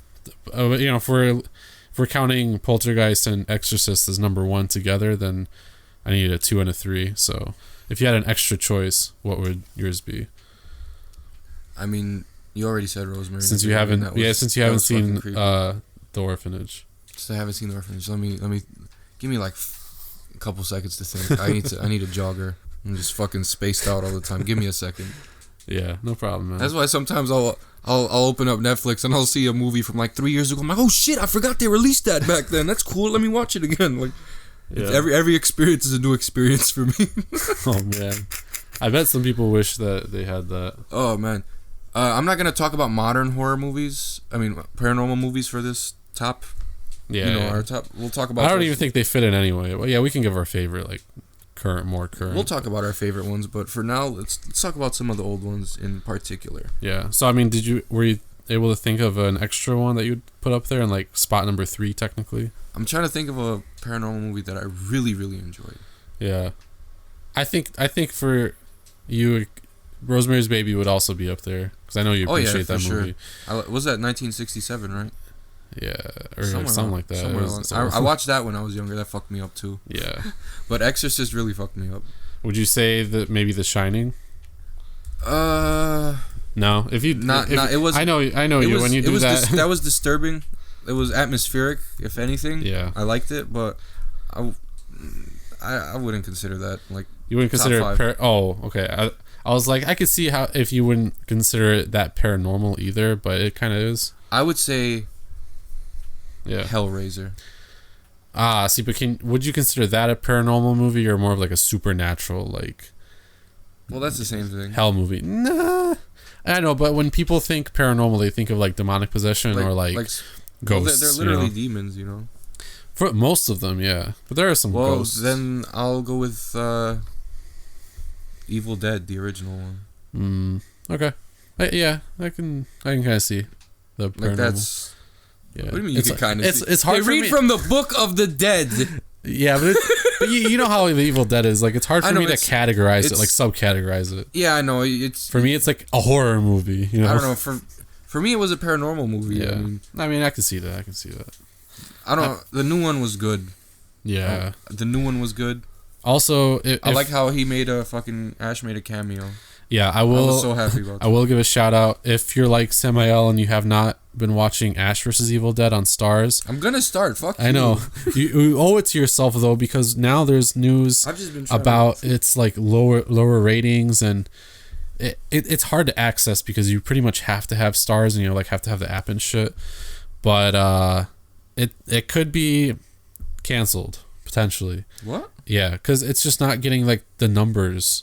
If we're counting Poltergeist and Exorcist as number 1 together, then I need a 2 and a 3. So if you had an extra choice, what would yours be? I mean, you already said Rosemary. Since you haven't seen The Orphanage. Since I haven't seen The Orphanage, let me give me like a couple seconds to think. I need a jogger. I'm just fucking spaced out all the time. Give me a second. Yeah, no problem, man. That's why sometimes I'll open up Netflix and I'll see a movie from like 3 years ago. I'm like, oh shit, I forgot they released that back then. That's cool. Let me watch it again. Like, every experience is a new experience for me. Oh man, I bet some people wish that they had that. Oh man, I'm not gonna talk about modern horror movies. I mean, paranormal movies for this top. Yeah, You know, our top. We'll talk about. I don't even think they fit in anyway. Well, yeah, we can give our favorite, like more current. We'll talk about our favorite ones, but for now, let's talk about some of the old ones in particular. Yeah. So I mean, were you able to think of an extra one that you'd put up there in like spot number 3 technically? I'm trying to think of a paranormal movie that I really, really enjoyed. Yeah, I think for you, Rosemary's Baby would also be up there because I know you appreciate that movie. Was that 1967, right? Yeah, or something like that. I watched that when I was younger. That fucked me up too. Yeah, but Exorcist really fucked me up. Would you say that maybe The Shining? No. If you it was. I know you when you do that. That was disturbing. It was atmospheric, if anything. Yeah, I liked it, but I wouldn't consider that like. You wouldn't consider it okay. I was like, I could see how if you wouldn't consider it that paranormal either, but it kind of is. I would say. Yeah. Hellraiser. See, but would you consider that a paranormal movie or more of like a supernatural like? Well, that's the same thing. Hell movie. Nah. I know, but when people think paranormal, they think of like demonic possession or like ghosts. They're literally demons, you know. For most of them, yeah, but there are some ghosts. Well, then I'll go with Evil Dead, the original one. Okay. Yeah, I can kind of see the paranormal. Like that's. Yeah. What do you mean you can kind of see? It's hard they read from the Book of the Dead. Yeah, but you know how the Evil Dead is. Like, it's hard for me to categorize it, like subcategorize it. Yeah, I know. For me, it's like a horror movie. You know? I don't know. For me, it was a paranormal movie. Yeah. I mean, I can see that. I don't know. The new one was good. Yeah. The new one was good. Also, I like how Ash made a cameo. Yeah, I was so happy about that. I will give a shout out. If you're like Samael and you have not been watching Ash vs. Evil Dead on Stars. I'm going to start. Fuck you. I know. you owe it to yourself, though, because now there's news about its like lower ratings, and it's hard to access because you pretty much have to have Stars and have to have the app and shit. But it could be canceled, potentially. What? Yeah, because it's just not getting like the numbers.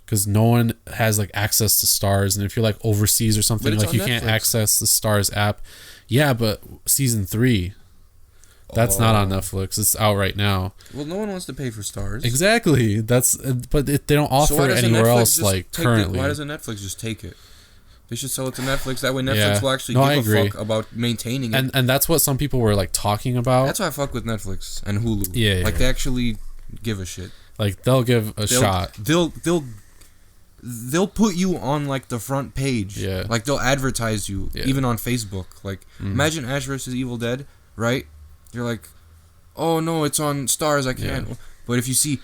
Because no one has like access to Stars, and if you're like overseas or something, like you can't access the Stars app. Yeah, but season 3, that's not on Netflix. It's out right now. Well, no one wants to pay for Stars. Exactly. But they don't offer it anywhere else like currently. Why doesn't Netflix just take it? They should sell it to Netflix. That way Netflix will actually give a fuck about maintaining it. And that's what some people were like talking about. That's why I fuck with Netflix and Hulu. Yeah. Like they actually give a shit. Like they'll give a shot. They'll put you on like the front page. Yeah. Like they'll advertise you even on Facebook. Like imagine Ash vs. Evil Dead, right? You're like, oh no, it's on Stars. I can't. Yeah. But if you see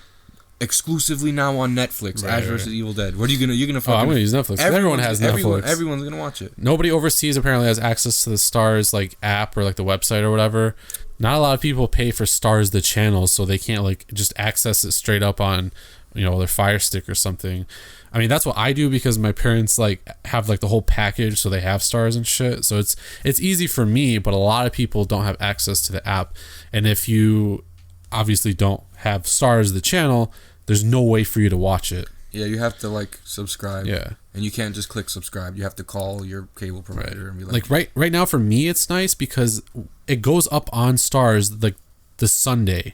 exclusively now on Netflix, Ash vs. Evil Dead, what are you gonna fucking? I'm gonna use Netflix. Everyone has Netflix. Everyone's gonna watch it. Nobody overseas apparently has access to the Stars like app or like the website or whatever. Not a lot of people pay for Stars the channel, so they can't like just access it straight up on their Fire Stick or something. I mean, that's what I do because my parents like have like the whole package, so they have Stars and shit. So it's easy for me, but a lot of people don't have access to the app. And if you obviously don't have Stars the channel, there's no way for you to watch it. Yeah, you have to like subscribe. Yeah. And you can't just click subscribe. You have to call your cable provider and be like right now for me it's nice because it goes up on Stars like the Sunday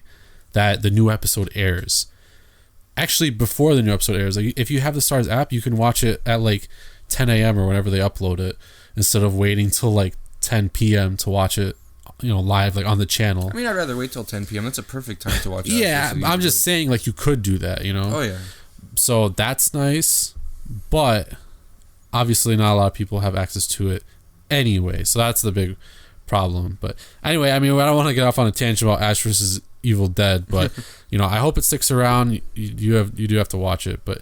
that the new episode airs. Actually, before the new episode airs, like if you have the Stars app, you can watch it at like 10 a.m. or whenever they upload it, instead of waiting till like 10 p.m. to watch it, live like on the channel. I mean, I'd rather wait till 10 p.m. That's a perfect time to watch it. Yeah, I'm just saying like you could do that, Oh yeah. So that's nice, but obviously not a lot of people have access to it anyway. So that's the big problem. But anyway, I mean, I don't want to get off on a tangent about Ash vs. Evil Dead, but I hope it sticks around. You do have to watch it, but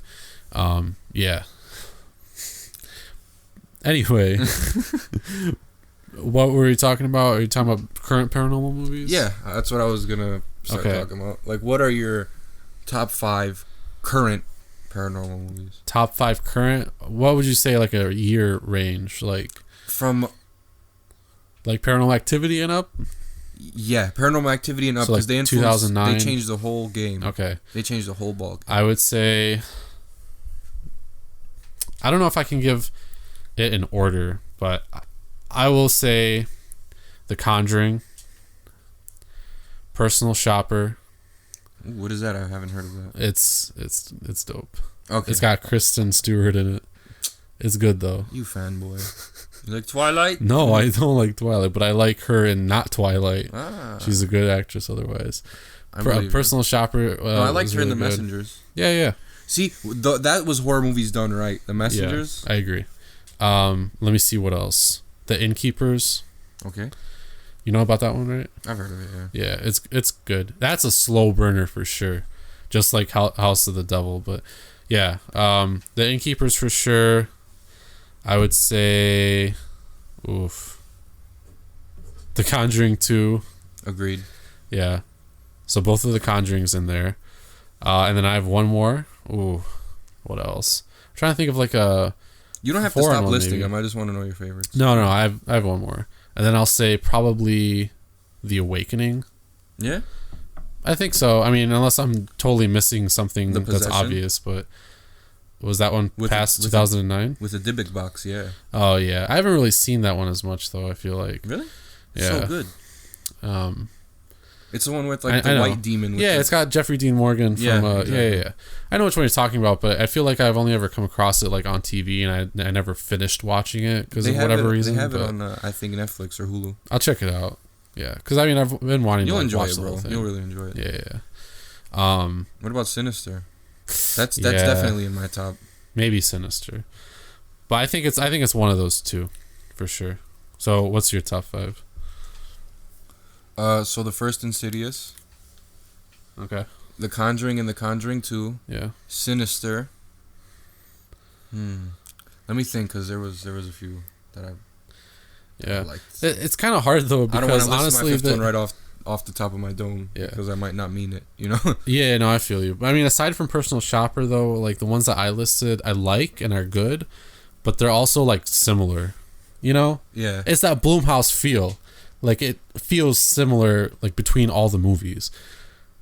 yeah. Anyway, what were you talking about? Are you talking about current paranormal movies? Yeah, that's what I was gonna start talking about. Like, what are your top 5 current paranormal movies? Top 5 current? What would you say, like a year range, like from like Paranormal Activity and up? Yeah, Paranormal Activity and up, because they 2009. They changed the whole game. Okay. They changed the whole ball game. I would say, I don't know if I can give it an order, but I will say The Conjuring, Personal Shopper. What is that? I haven't heard of that. It's dope. Okay. It's got Kristen Stewart in it. It's good though. You fanboy. You like Twilight? No, I don't like Twilight, but I like her in not Twilight. Ah. She's a good actress otherwise. I Personal Shopper. No, I liked her in really The good. Messengers. Yeah. See, that was horror movies done right. The Messengers. Yeah, I agree. Let me see what else. The Innkeepers. Okay. You know about that one, right? I've heard of it, yeah. Yeah, it's good. That's a slow burner for sure. Just like House of the Devil, but yeah. The Innkeepers for sure. I would say The Conjuring 2. Agreed. Yeah. So both of the Conjurings in there. And then I have one more. Ooh. What else? I'm trying to think of like a You don't have to foreign stop one, listing maybe. them. I just want to know your favorites. No, I have one more. And then I'll say probably The Awakening. Yeah? I think so. I mean, unless I'm totally missing something The that's Possession? obvious, but was that one With past a- with a- 2009? With the Dybbuk box, yeah. Oh yeah, I haven't really seen that one as much though. I feel like Really? Yeah. So good. It's the one with like I the know. white demon. With Yeah, the, it's got Jeffrey Dean Morgan from Yeah, exactly. yeah. I know which one you're talking about, but I feel like I've only ever come across it like on TV, and I never finished watching it because they of have whatever it, reason. They have it but on, I think, Netflix or Hulu. I'll check it out. Yeah, because I mean I've been wanting You'll to like, enjoy watch it, the whole bro. thing. You'll really enjoy it. Yeah. What about Sinister? That's Yeah. definitely in my top. Maybe Sinister, but I think it's one of those two, for sure. So what's your top 5? So the first Insidious, Okay. The Conjuring and The Conjuring 2, Yeah. Sinister. Let me think, because there was a few that I Yeah. liked. It's kind of hard though I don't want because to list honestly, my fifth one right off the top of my dome, Yeah. because I might not mean it, you know? yeah, no, I feel you. I mean, aside from Personal Shopper though, like the ones that I listed, I like and are good, but they're also like similar. You know, Yeah. it's that Blumhouse feel. Like it feels similar, like between all the movies.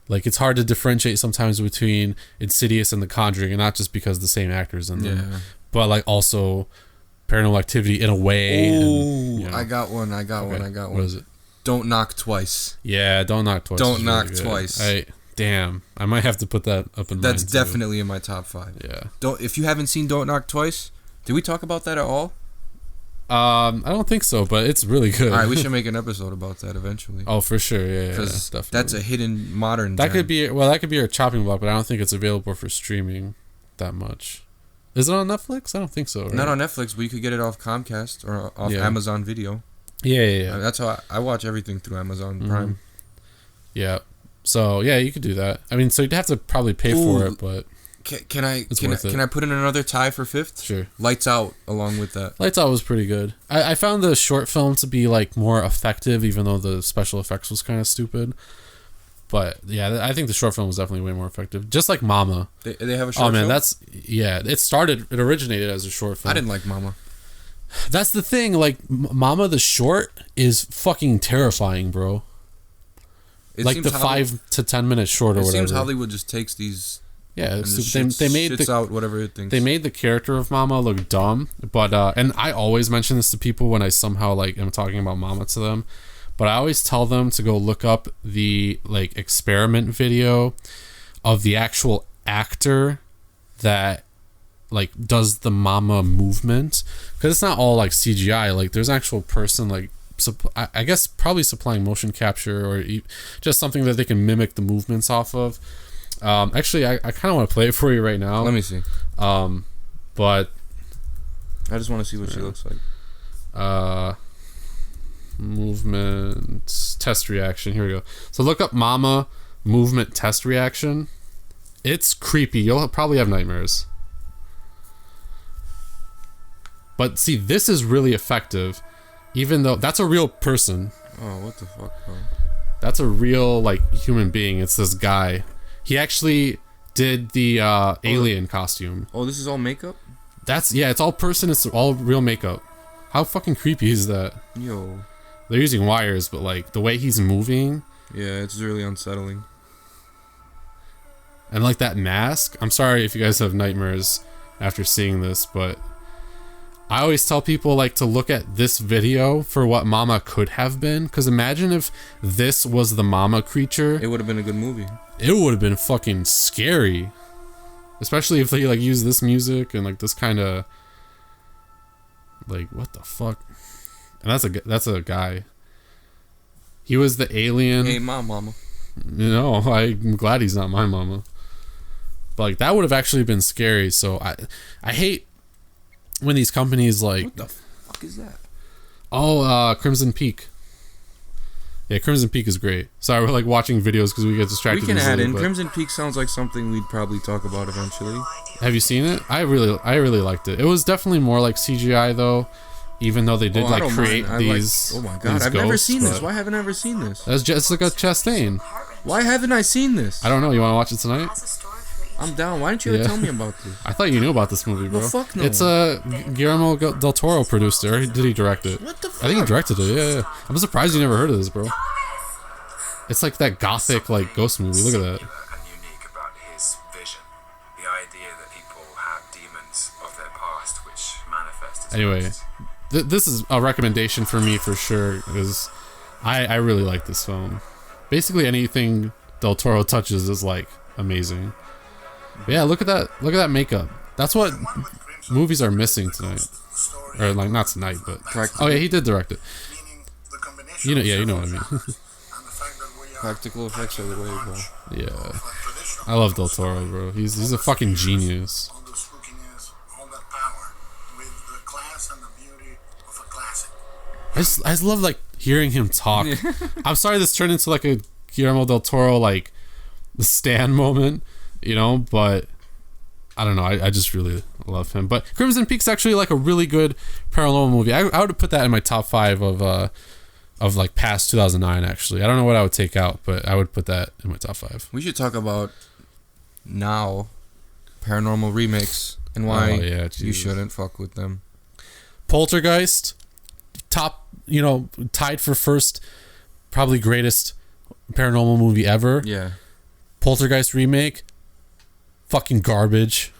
Like it's hard to differentiate sometimes between Insidious and The Conjuring, and not just because the same actors in them, Yeah. but like also Paranormal Activity in a way. Oh, you know. I got one. Okay. What is it? Don't Knock Twice. Yeah, Don't Knock Twice. Don't is Knock really good. Twice. Damn, I might have to put that up in. That's mine, too. definitely in my top 5. Yeah. If you haven't seen Don't Knock Twice, did we talk about that at all? I don't think so, but it's really good. All right, we should make an episode about that eventually. Oh, for sure. Yeah, because definitely. that's a hidden modern. That gem. could be our chopping block, but I don't think it's available for streaming that much. Is it on Netflix? I don't think so. Right? Not on Netflix, but you could get it off Comcast or off Yeah. Amazon Video. Yeah. That's how I watch everything through Amazon Mhm. Prime. Yeah. So yeah, you could do that. I mean, so you'd have to probably pay for Ooh. it, but Can I It's worth it. can I put in another tie for 5th? sure. Lights Out along with that. Lights Out was pretty good. I found the short film to be like more effective, even though the special effects was kind of stupid. But yeah, I think the short film was definitely way more effective. Just like Mama. They have a short Oh man, film? it originated as a short film. I didn't like Mama. That's the thing. Like Mama, the short is fucking terrifying, bro. It Like seems the 5 to 10 minute short or It whatever. seems Hollywood just takes these. Yeah, And it's just stupid. shits, They made shits out whatever it thinks. they made the character of Mama look dumb, but and I always mention this to people when I somehow like am talking about Mama to them, but I always tell them to go look up the like experiment video of the actual actor that like does the Mama movement, because it's not all like CGI. Like there's an actual person like I guess probably supplying motion capture or just something that they can mimic the movements off of. Actually, I kind of want to play it for you right now. Let me see. But I just want to see what she looks like. movement test reaction. Here we go. So look up Mama movement test reaction. It's creepy. You'll probably have nightmares. But see, this is really effective, even though that's a real person. Oh, what the fuck, bro? That's a real like human being. It's this guy. He actually did the alien costume. Oh, this is all makeup? It's all person. It's all real makeup. How fucking creepy is that? Yo. They're using wires, but like the way he's moving Yeah, it's really unsettling. and like that mask. I'm sorry if you guys have nightmares after seeing this, but I always tell people like to look at this video for what Mama could have been, because imagine if this was the Mama creature. It would have been a good movie. It would have been fucking scary, especially if they like use this music and like this kind of like what the fuck. And that's a guy. He was the alien. Hey, my mama. No, I'm glad he's not my mama. But like that would have actually been scary. So I hate when these companies like. What the fuck is that? Oh, Crimson Peak. Yeah, Crimson Peak is great. Sorry, we're like watching videos because we get distracted. We can easily, add in but Crimson Peak. Sounds like something we'd probably talk about eventually. Have you seen it? I really liked it. It was definitely more like CGI though, even though they did like create these. Oh my god, these I've never ghosts, seen this. but Why haven't I ever seen this? That's just like a Chastain. Why haven't I seen this? I don't know. You want to watch it tonight? I'm down. Why didn't you ever tell me about this? I thought you knew about this movie, bro. Well, fuck no. It's Guillermo del Toro produced it, or did he direct it? What the fuck? I think he directed it. Yeah. I'm surprised you never heard of this, bro. It's like that gothic like ghost movie. Look at that. And unique about his vision, the idea that people have demons of their past which manifest as Anyway, ghosts. this is a recommendation for me for sure because I really like this film. Basically anything Del Toro touches is like amazing. But yeah, look at that makeup. That's what movies are missing tonight, or like not tonight, but oh yeah, he did direct it. You know what I mean. Practical effects are the way, bro. Yeah, I love Del Toro, bro. He's a fucking genius. I just love like hearing him talk. I'm sorry this turned into like a Guillermo del Toro like the stand moment, you know, but I don't know. I just really love him. But Crimson Peak's actually like a really good paranormal movie. I would put that in my top 5 of like past 2009 actually. I don't know what I would take out, but I would put that in my top 5. We should talk about now paranormal remakes and why you shouldn't fuck with them. Poltergeist, top, tied for first, probably greatest paranormal movie ever. Yeah. Poltergeist remake, fucking garbage.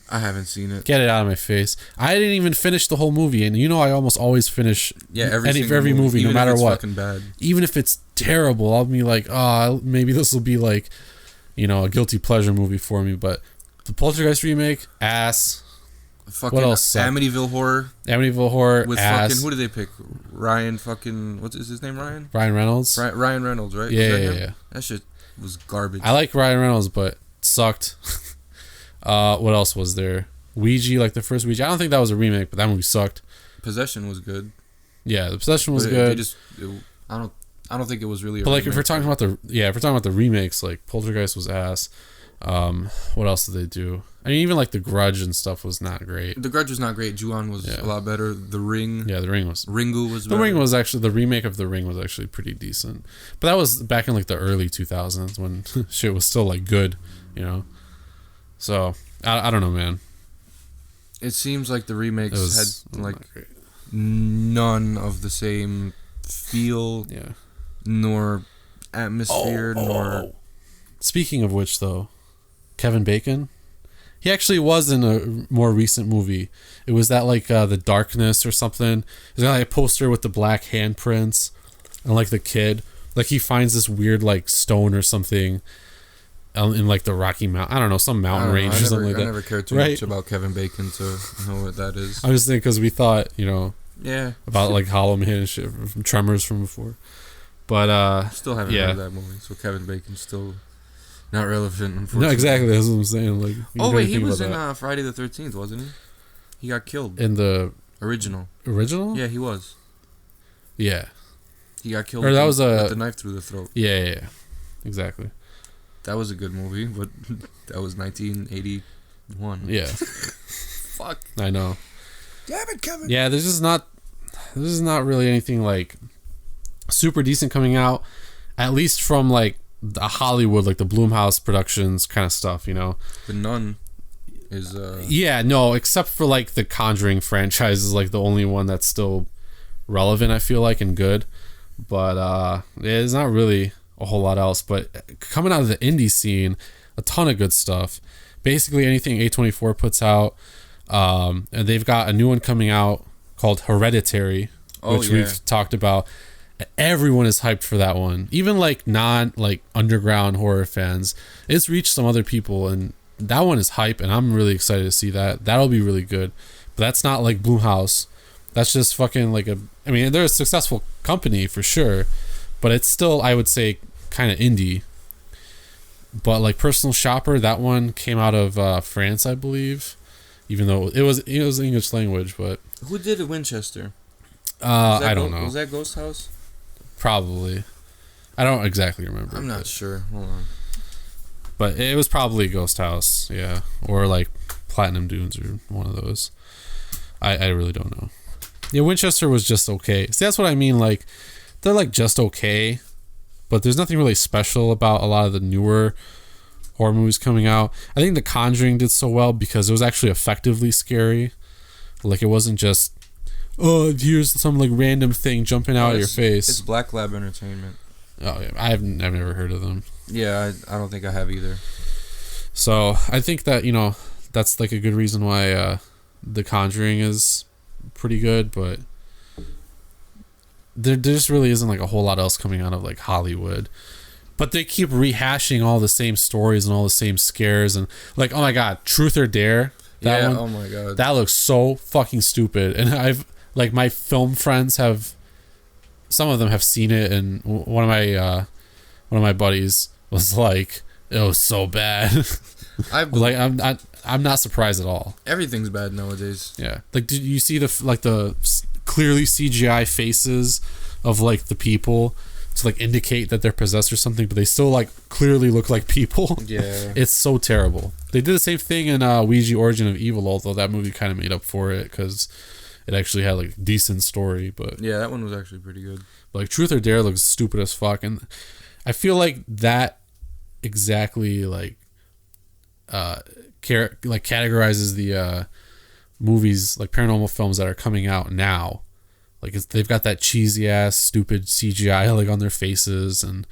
I haven't seen it. Get it out of my face. I didn't even finish the whole movie, and I almost always finish every movie no matter what. Fucking bad. Even if it's terrible, I'll be like, maybe this will be like, a guilty pleasure movie for me. But the Poltergeist remake, ass. Fucking what else? Amityville Horror. Amityville Horror, with ass. Fucking, who did they pick? Ryan fucking, what is his name? Ryan Reynolds. Ryan Reynolds, right? Yeah. That shit was garbage. I like Ryan Reynolds, but sucked. What else was there? Ouija, like the first Ouija. I don't think that was a remake, but that movie sucked. Possession was good. Yeah, the Possession was good. I don't think it was really. But like, if we're talking about the remakes, like Poltergeist was ass. What else did they do? I mean, even like The Grudge and stuff was not great. The Grudge was not great. Ju-on was a lot better. The Ring. Yeah, The Ring was. Ringu was. The Ring was actually the remake of The Ring was actually pretty decent, but that was back in like the early 2000s when shit was still like good, So I don't know, man. It seems like the remakes had like great. None of the same feel, nor atmosphere, nor. Speaking of which, though, Kevin Bacon, he actually was in a more recent movie. It was that like The Darkness or something. There's like a poster with the black handprints and like the kid, like he finds this weird like stone or something in like the Rocky Mountain. I don't know, some mountain range or something like that. I never cared too much about Kevin Bacon to know what that is. I was thinking because we thought, yeah, about like Hollow Man and shit from Tremors from before. But still haven't heard of that movie, so Kevin Bacon's still not relevant, unfortunately. No, exactly. That's what I'm saying. Like, he was in Friday the 13th, wasn't he? He got killed in the original. Original? Yeah, he was. Yeah. He got killed. Or that with was the knife through the throat. Yeah. Exactly. That was a good movie, but that was 1981. Yeah. Fuck. I know. Damn it, Kevin. Yeah, there's just not really anything like super decent coming out, at least from like the Hollywood, like the Blumhouse Productions kind of stuff, The Nun is yeah, no, except for like the Conjuring franchise is like the only one that's still relevant, I feel like, and good. But there's not really a whole lot else. But coming out of the indie scene, a ton of good stuff. Basically anything A24 puts out. And they've got a new one coming out called Hereditary, which we've talked about. Everyone is hyped for that one. Even like underground horror fans. It's reached some other people, and that one is hype, and I'm really excited to see that. That'll be really good. But that's not like Blumhouse. That's just fucking like I mean, they're a successful company for sure, but it's still, I would say, kind of indie. But like Personal Shopper, that one came out of France, I believe, even though it was English language. But who did Winchester? I don't know. Was that Ghost House? Probably. I don't exactly remember. I'm not sure. Hold on. But it was probably Ghost House, yeah, or like Platinum Dunes or one of those. I really don't know. Yeah, Winchester was just okay. See, that's what I mean. Like, they're like just okay, but there's nothing really special about a lot of the newer horror movies coming out. I think The Conjuring did so well because it was actually effectively scary. Like, it wasn't just, oh, here's some like random thing jumping out of your face. It's Black Lab Entertainment. Oh, yeah, I've never heard of them. Yeah, I don't think I have either. So I think that, that's like a good reason why The Conjuring is pretty good, but there just really isn't like a whole lot else coming out of like Hollywood. But they keep rehashing all the same stories and all the same scares, and like, oh my god, Truth or Dare. That one, oh my god, that looks so fucking stupid. And I've like my film friends have, some of them have seen it, and one of my buddies was like, it was so bad. I'm not surprised at all. Everything's bad nowadays. Yeah, like, did you see the clearly CGI faces of like the people to like indicate that they're possessed or something, but they still like clearly look like people? Yeah, it's so terrible. They did the same thing in Ouija Origin of Evil, although that movie kind of made up for it because it actually had like a decent story. But yeah, that one was actually pretty good. But, like, Truth or Dare looks stupid as fuck, and I feel like that exactly like categorizes the movies, like paranormal films that are coming out now. Like, they've got that cheesy ass stupid CGI like on their faces, and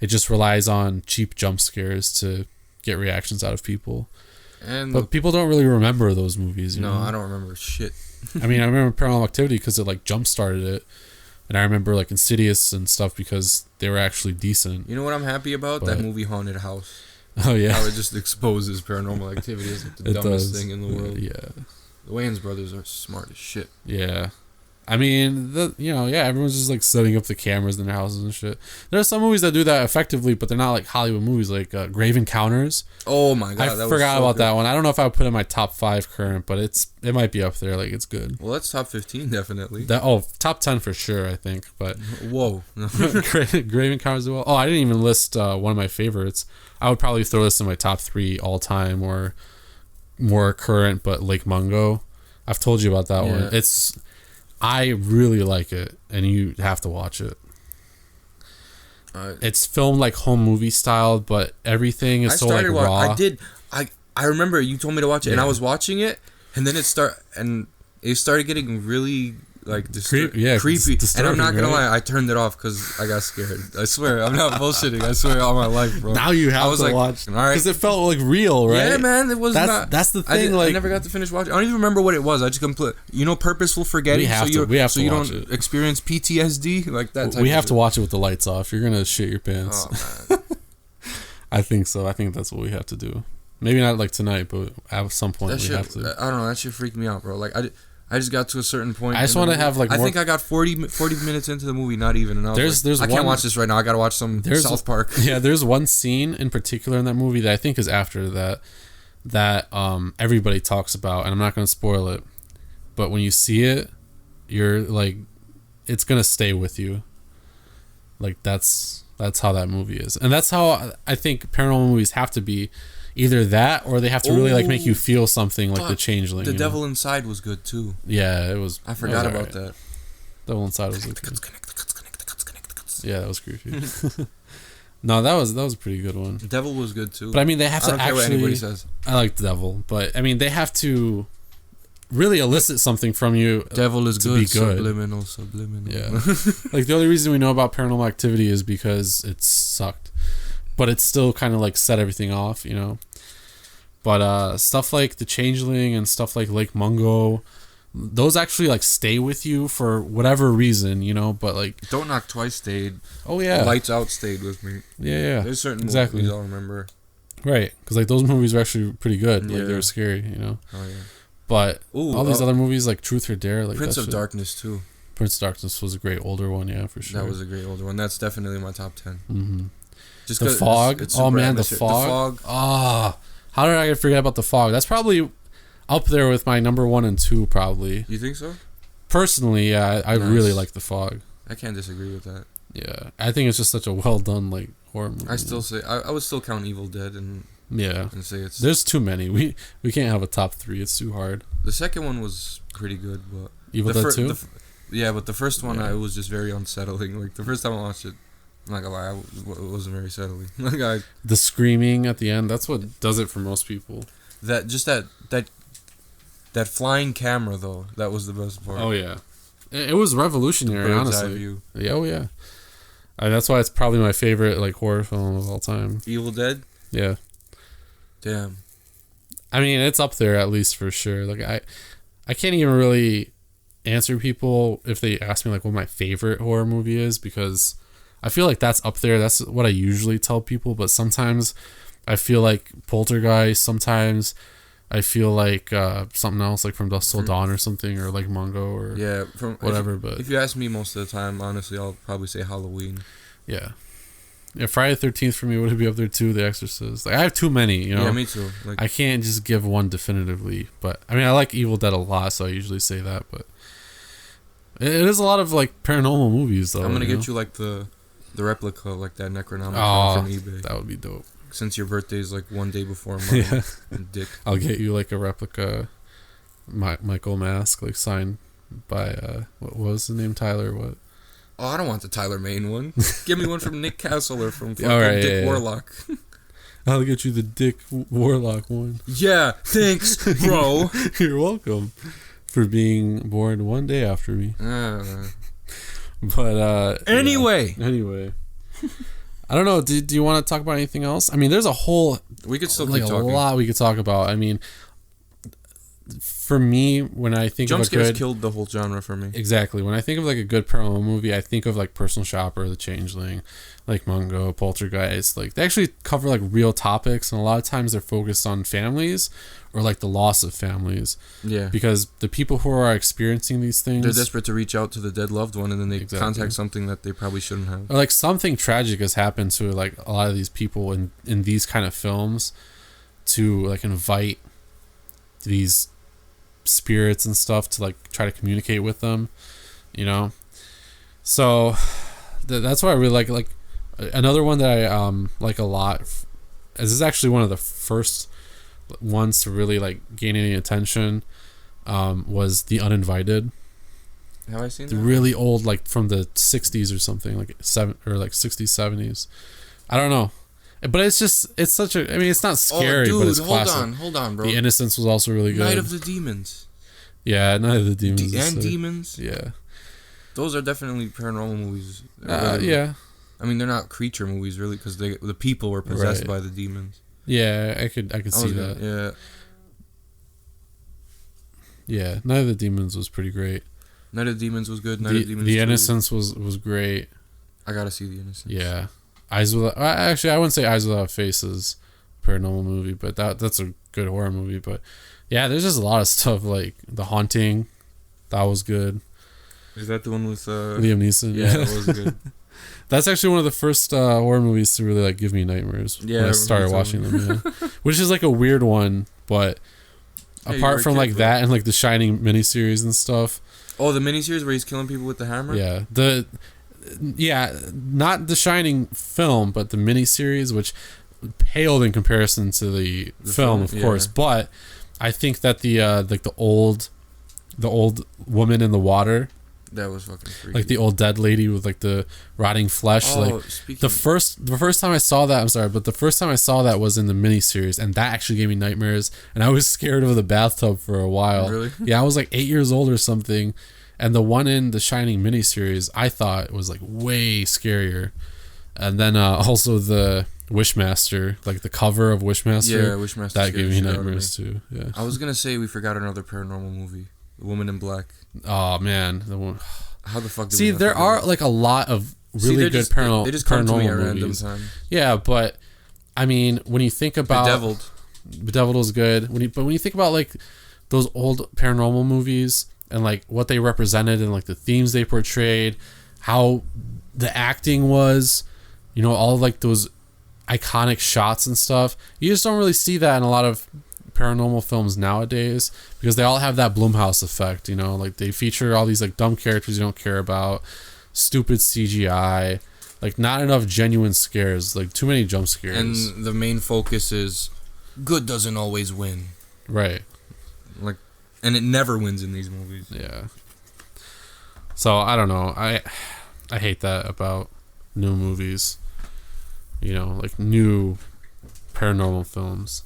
it just relies on cheap jump scares to get reactions out of people. But people don't really remember those movies. You know? I don't remember shit. I mean, I remember Paranormal Activity because it like jump started it, and I remember like Insidious and stuff because they were actually decent. You know what I'm happy about? That movie Haunted House. Oh yeah, how it just exposes Paranormal Activity as like the dumbest thing in the world. Yeah, the Wayans brothers are smart as shit. Yeah, I mean, everyone's just like setting up the cameras in their houses and shit. There are some movies that do that effectively, but they're not like Hollywood movies, like Grave Encounters. Oh my god, I forgot about that one. I don't know if I would put it in my top 5 current, but it might be up there. Like, it's good. Well, that's top 15 definitely. Top 10 for sure, I think. But whoa, Grave Encounters as well. Oh, I didn't even list one of my favorites. I would probably throw this in my top 3 all time or more current, but Lake Mungo. I've told you about that one. I really like it, and you have to watch it. It's filmed like home movie style, but everything is so like raw. I remember you told me to watch it, and I was watching it, and then it started getting really like creepy. And I'm not gonna lie, I turned it off because I got scared. I swear, I'm not bullshitting. I swear on my life, bro. Now you have to watch, all right, because it felt like real, right? Yeah, man, it was. That's the thing. I never got to finish watching. I don't even remember what it was. I just purposeful forgetting. So you don't experience PTSD like that. We have to watch it with the lights off. You're gonna shit your pants. Oh man. I think so. I think that's what we have to do. Maybe not like tonight, but at some point we have to. I don't know. That shit freaked me out, bro. Like I just got to a certain point. I just want to have like. I think I got 40 minutes into the movie, not even. And I was I can't watch this right now. I gotta watch some South Park. Yeah, there's one scene in particular in that movie that I think is after that everybody talks about, and I'm not gonna spoil it, but when you see it, you're like, it's gonna stay with you. Like that's how that movie is, and that's how I think paranormal movies have to be. Either that, or they have to really like make you feel something, like The Changeling. The Devil Inside was good too. Yeah, it was. I forgot about that. Devil Inside was. Yeah, that was creepy. No, that was a pretty good one. Devil was good too. But I mean, they have to care what anybody says. I like the Devil, but I mean, they have to really elicit something from you. Devil is to good. Be good. Subliminal. Yeah. Like, the only reason we know about Paranormal Activity is because it sucked. But it still kind of like set everything off, you know. But stuff like The Changeling and stuff like Lake Mungo, those actually like stay with you for whatever reason, you know. But like Don't Knock Twice stayed. Oh yeah, Lights Out stayed with me. yeah. There's certain Exactly. movies I'll remember. Right, because like those movies were actually pretty good. Like Yeah. they were scary, you know. Oh yeah. But Ooh, all these other movies like Truth or Dare, like Prince that of shit- Darkness too. Prince of Darkness was a great older one, yeah, for sure. That was a great older one. That's definitely my top 10. Mm-hmm. Just The 'cause Fog. it's Oh super man, the atmospheric. Fog. Ah, how did I forget about the Fog? That's probably up there with my number 1 and 2, probably. You think so? Personally, yeah, I Nice. really like the Fog. I can't disagree with that. Yeah, I think it's just such a well done like horror movie. I still say I would still count Evil Dead and yeah. say it's There's too many. We can't have a top 3. It's too hard. the second one was pretty good, but Evil the Dead 2? yeah, but the first one Yeah. I was just very unsettling. Like the first time I watched it, I'm not gonna lie, it wasn't very settling. Like The screaming at the end, that's what does it for most people. that flying camera though, that was the best part. Oh yeah. It was revolutionary, Bird's eye honestly. view. Yeah, oh yeah. That's why it's probably my favorite like horror film of all time. Evil Dead. Yeah. Damn. I mean, it's up there at least for sure. Like I can't even really answer people if they ask me like what my favorite horror movie is, because I feel like that's up there. That's what I usually tell people, but sometimes I feel like Poltergeist, sometimes I feel like something else like From Dusk Till Dawn or something, or like Mungo or Yeah, whatever. But if you ask me most of the time, honestly, I'll probably say Halloween. yeah. Yeah, Friday the 13th for me would be up there too. The Exorcist. Like I have too many, you know. Yeah, me too. Like I can't just give one definitively, but I mean I like Evil Dead a lot, so I usually say that. But it is a lot of like paranormal movies though. I'm gonna you get you like the replica, like that Necronomicon Oh, from eBay. that would be dope. Since your birthday is like one day before mine, Yeah. dick. I'll get you like a replica Michael mask, like signed by what was the name, Tyler? What? Oh, I don't want the Tyler Maine one. Give me one from Nick Castle or from fucking Alright, Dick yeah. Warlock. I'll get you the Dick Warlock one. Yeah, thanks, bro. You're welcome for being born one day after me. But Anyway. yeah. Anyway. I don't know. Do you want to talk about anything else? I mean, there's a whole We could still like keep a talking. lot we could talk about. I mean, for me, when I think Jump of a scares good killed the whole genre for me. exactly when I think of like a good paranormal movie, I think of like Personal Shopper, The Changeling, like Mungo, Poltergeist. Like they actually cover like real topics, and a lot of times they're focused on families or like the loss of families, Yeah. because the people who are experiencing these things, They're desperate to reach out to the dead loved one, and then they Exactly. contact something that they probably shouldn't have. or like something tragic has happened to like a lot of these people in these kind of films, to like invite these spirits and stuff to like try to communicate with them, you know. So that's why I really like another one that I like a lot. This is actually one of the first ones to really like gain any attention. Was The Uninvited. Have I seen The that? really old, like from the 60s or something, like 60s 70s. I don't know, but it's such a, I mean, it's not scary, oh, dude, but it's classic. hold on, bro. The Innocence was also really good. Night of the Demons. Yeah, Night of the Demons. is And sick. Demons. Yeah. Those are definitely paranormal movies. Yeah. I mean, they're not creature movies, really, because the people were possessed Right. by the demons. Yeah, I could see that. Yeah. Yeah, Night of the Demons was pretty great. Night of the Demons was good. Night of the Demons The 2. Innocence was great. I gotta see The Innocence. Yeah. Actually, I wouldn't say Eyes Without Faces paranormal movie, but that's a good horror movie. But yeah, there's just a lot of stuff like The Haunting. That was good. Is that the one with Liam Neeson. Yeah, that was good. That's actually one of the first horror movies to really like give me nightmares. Yeah, when I I started remember watching them. Yeah. Which is like a weird one, but Yeah, you were apart a from kid, like bro. that and like the Shining miniseries and stuff. Oh, the miniseries where he's killing people with the hammer? Yeah, not the Shining film, but the miniseries, which paled in comparison to the film, of yeah. course. But I think that the like the old woman in the water, That was fucking freaky. like the old dead lady with like the rotting flesh, oh, like speaking the first time I saw that, I'm sorry, but the first time I saw that was in the miniseries, and that actually gave me nightmares, and I was scared of the bathtub for a while. Really? Yeah, I was like 8 years old or something, and the one in the Shining miniseries I thought was like way scarier. And then also Wishmaster, like the cover of Wishmaster. Yeah, Wishmaster. That gave me shit out of nightmares too. Yeah. I was gonna say we forgot another paranormal movie, The Woman in Black. Oh man, the one. How the fuck? Did See, we not there forget are it? like a lot of really good paranormal. They just come to me at random movies. time. Yeah, but I mean, when you think about Bedeviled is good. But when you think about like those old paranormal movies and like what they represented and like the themes they portrayed, how the acting was, you know, all like those iconic shots and stuff, you just don't really see that in a lot of paranormal films nowadays because they all have that Blumhouse effect, you know, like they feature all these like dumb characters you don't care about, stupid CGI, like not enough genuine scares, like too many jump scares. And the main focus is good doesn't always win. Right. Like, and it never wins in these movies. Yeah. So I don't know. I hate that about new movies. You know, like new paranormal films.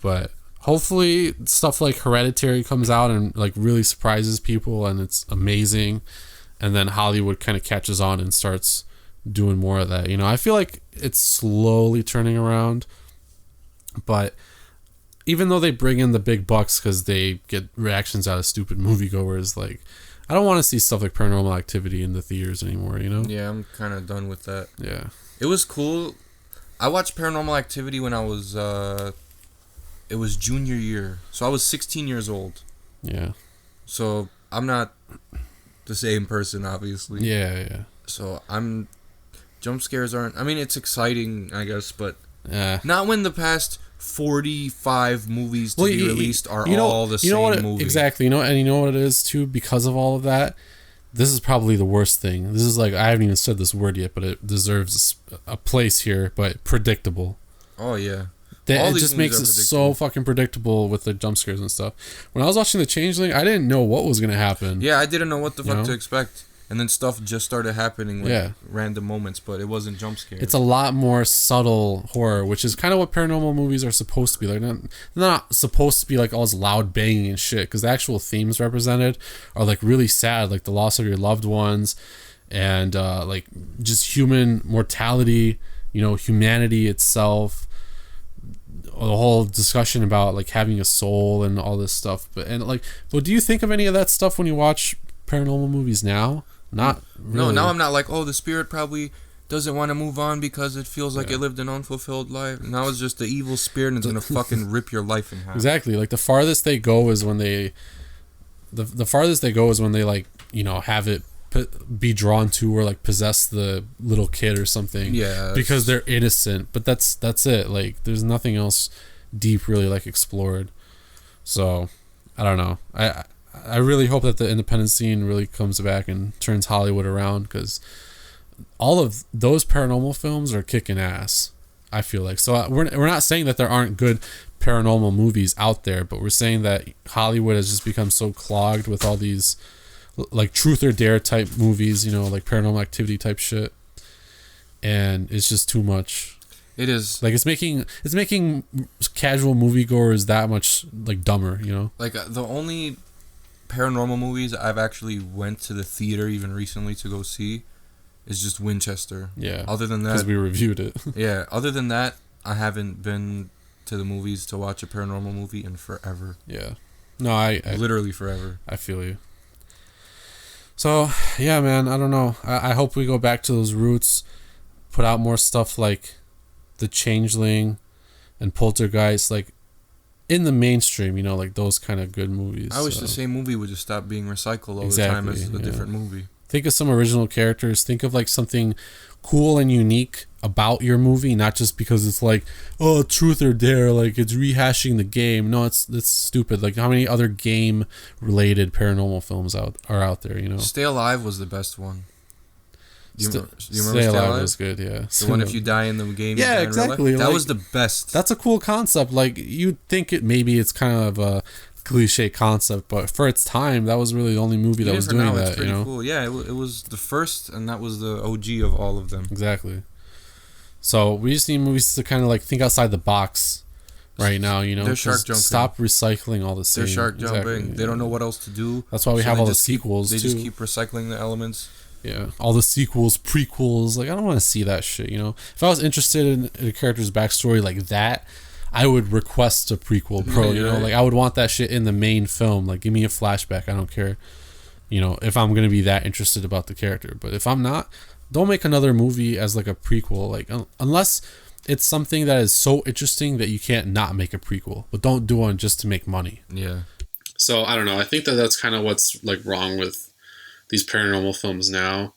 But hopefully stuff like Hereditary comes out and like really surprises people and it's amazing. And then Hollywood kind of catches on and starts doing more of that. You know, I feel like it's slowly turning around. But even though they bring in the big bucks because they get reactions out of stupid moviegoers, like, I don't want to see stuff like Paranormal Activity in the theaters anymore, you know? Yeah, I'm kind of done with that. Yeah. It was cool. I watched Paranormal Activity when I was, it was junior year. So I was 16 years old. Yeah. So I'm not the same person, obviously. Yeah. So jump scares aren't, I mean, it's exciting, I guess, but Yeah. not when the past 45 movies to be released are all the same movie. Exactly. You know what it is too, because of all of that. This is probably the worst thing. This is like, I haven't even said this word yet, but it deserves a place here. But predictable. Oh yeah. It just makes it so fucking predictable with the jump scares and stuff. When I was watching The Changeling, I didn't know what was gonna happen. Yeah, I didn't know what the fuck to expect. And then stuff just started happening like random moments, but it wasn't jump scares. It's a lot more subtle horror, which is kind of what paranormal movies are supposed to be. Like, they're not supposed to be like all this loud banging and shit, because the actual themes represented are like really sad, like the loss of your loved ones, and like just human mortality, you know, humanity itself. The whole discussion about like having a soul and all this stuff. But do you think of any of that stuff when you watch paranormal movies now? Not really. No, now I'm not like, oh, the spirit probably doesn't want to move on because it feels like it lived an unfulfilled life. Now it's just the evil spirit and it's gonna fucking rip your life in half. Exactly. Like the farthest they go is when they, the farthest they go is when they like, you know, have it be drawn to or like possess the little kid or something. Yeah. Because they're innocent. But that's it. Like there's nothing else deep really like explored. So I don't know. I really hope that the independent scene really comes back and turns Hollywood around, because all of those paranormal films are kicking ass, I feel like. So we're not saying that there aren't good paranormal movies out there, but we're saying that Hollywood has just become so clogged with all these like truth or dare type movies, you know, like Paranormal Activity type shit, and it's just too much. It is. Like it's making casual moviegoers that much like dumber, you know? Like the only paranormal movies I've actually went to the theater even recently to go see is just Winchester. Yeah. Other than that, because we reviewed it. Yeah. Other than that, I haven't been to the movies to watch a paranormal movie in forever. Yeah. No, I literally forever. I feel you. So yeah, man, I don't know. I hope we go back to those roots, put out more stuff like The Changeling and Poltergeist, like in the mainstream, you know, like those kind of good movies. I wish the same movie would just stop being recycled all the time as a different movie. Think of some original characters. Think of like something cool and unique about your movie, not just because it's like, oh, truth or dare, like it's rehashing the game. No, that's stupid. Like how many other game related paranormal films are out there, you know? Stay Alive was the best one. You remember Stay Alive was good, yeah. The one if you die in the game, yeah, exactly. That was the best. That's a cool concept. Like you'd think maybe it's kind of a cliche concept, but for its time, that was really the only movie that was doing that. It's pretty cool. Yeah, it was the first, and that was the OG of all of them. Exactly. So we just need movies to kind of like think outside the box right now, you know. They're shark jumping. Stop recycling all the same. They're shark jumping. Exactly, they don't know what else to do. That's why we have all the sequels They too. just keep recycling the elements. Yeah, all the sequels, prequels, like I don't want to see that shit, you know. If I was interested in a character's backstory like that, I would request a prequel, bro, you know. Like I would want that shit in the main film. Like give me a flashback, I don't care. You know, if I'm going to be that interested about the character. But if I'm not, don't make another movie as like a prequel, like unless it's something that is so interesting that you can't not make a prequel. But don't do one just to make money. Yeah. So I don't know. I think that that's kind of what's like wrong with these paranormal films now,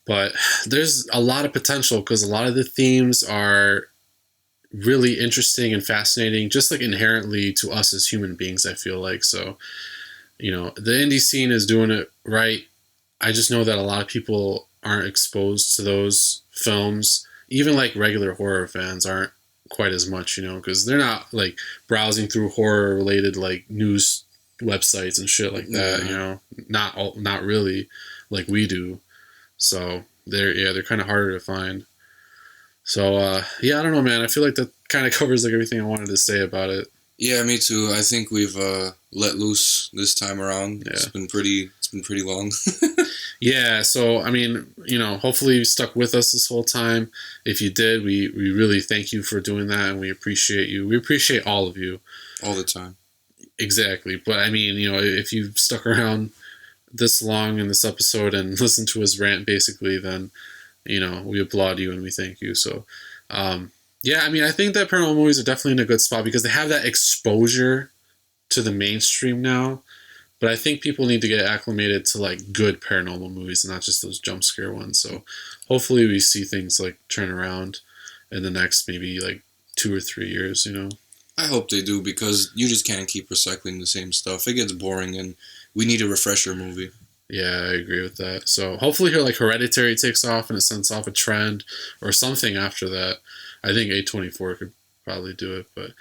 but there's a lot of potential because a lot of the themes are really interesting and fascinating, just like inherently to us as human beings, I feel like. So, you know, the indie scene is doing it right. I just know that a lot of people aren't exposed to those films. Even like regular horror fans aren't quite as much, you know, because they're not like browsing through horror related like news websites and shit like that, you know, not really like we do. So they're kind of harder to find. So I don't know, man. I feel like that kind of covers like everything I wanted to say about it. Yeah, me too. I think we've let loose this time around. Yeah. It's been pretty long. Yeah, so I mean, you know, hopefully you stuck with us this whole time. If you did, we really thank you for doing that, and we appreciate you. We appreciate all of you all the time. Exactly. But I mean, you know, if you've stuck around this long in this episode and listened to us rant basically, then, you know, we applaud you and we thank you. So, yeah, I mean, I think that paranormal movies are definitely in a good spot because they have that exposure to the mainstream now. But I think people need to get acclimated to like good paranormal movies and not just those jump scare ones. So hopefully we see things like turn around in the next maybe like 2 or 3 years, you know. I hope they do because you just can't keep recycling the same stuff. It gets boring and we need a refresher movie. Yeah, I agree with that. So hopefully here like Hereditary takes off and it sends off a trend or something after that. I think A24 could probably do it. But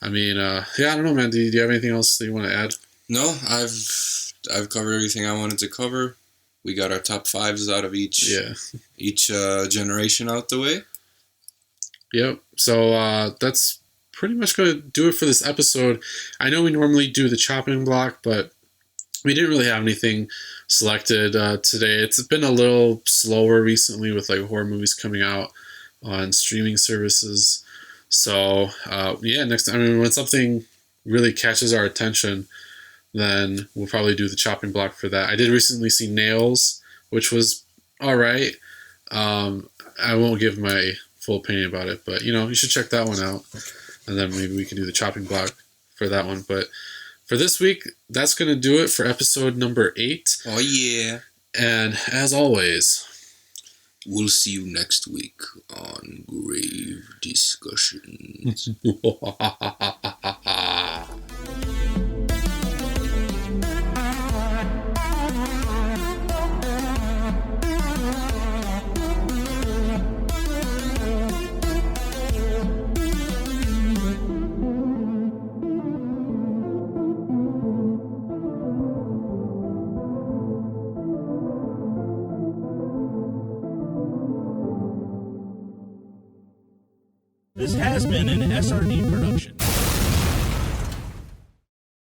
I mean, yeah, I don't know, man. Do you have anything else that you want to add? No, I've covered everything I wanted to cover. We got our top 5s out of each generation out the way. Yep. So that's pretty much going to do it for this episode. I know we normally do the chopping block, but we didn't really have anything selected today. It's been a little slower recently with like horror movies coming out on streaming services. So yeah, next time, I mean, when something really catches our attention, then we'll probably do the chopping block for that. I did recently see Nails, which was all right. I won't give my full opinion about it, but you know, you should check that one out, and then maybe we can do the chopping block for that one. But for this week, that's going to do it for episode number 8. Oh, yeah. And as always, we'll see you next week on Grave Discussions. This has been an SRD production.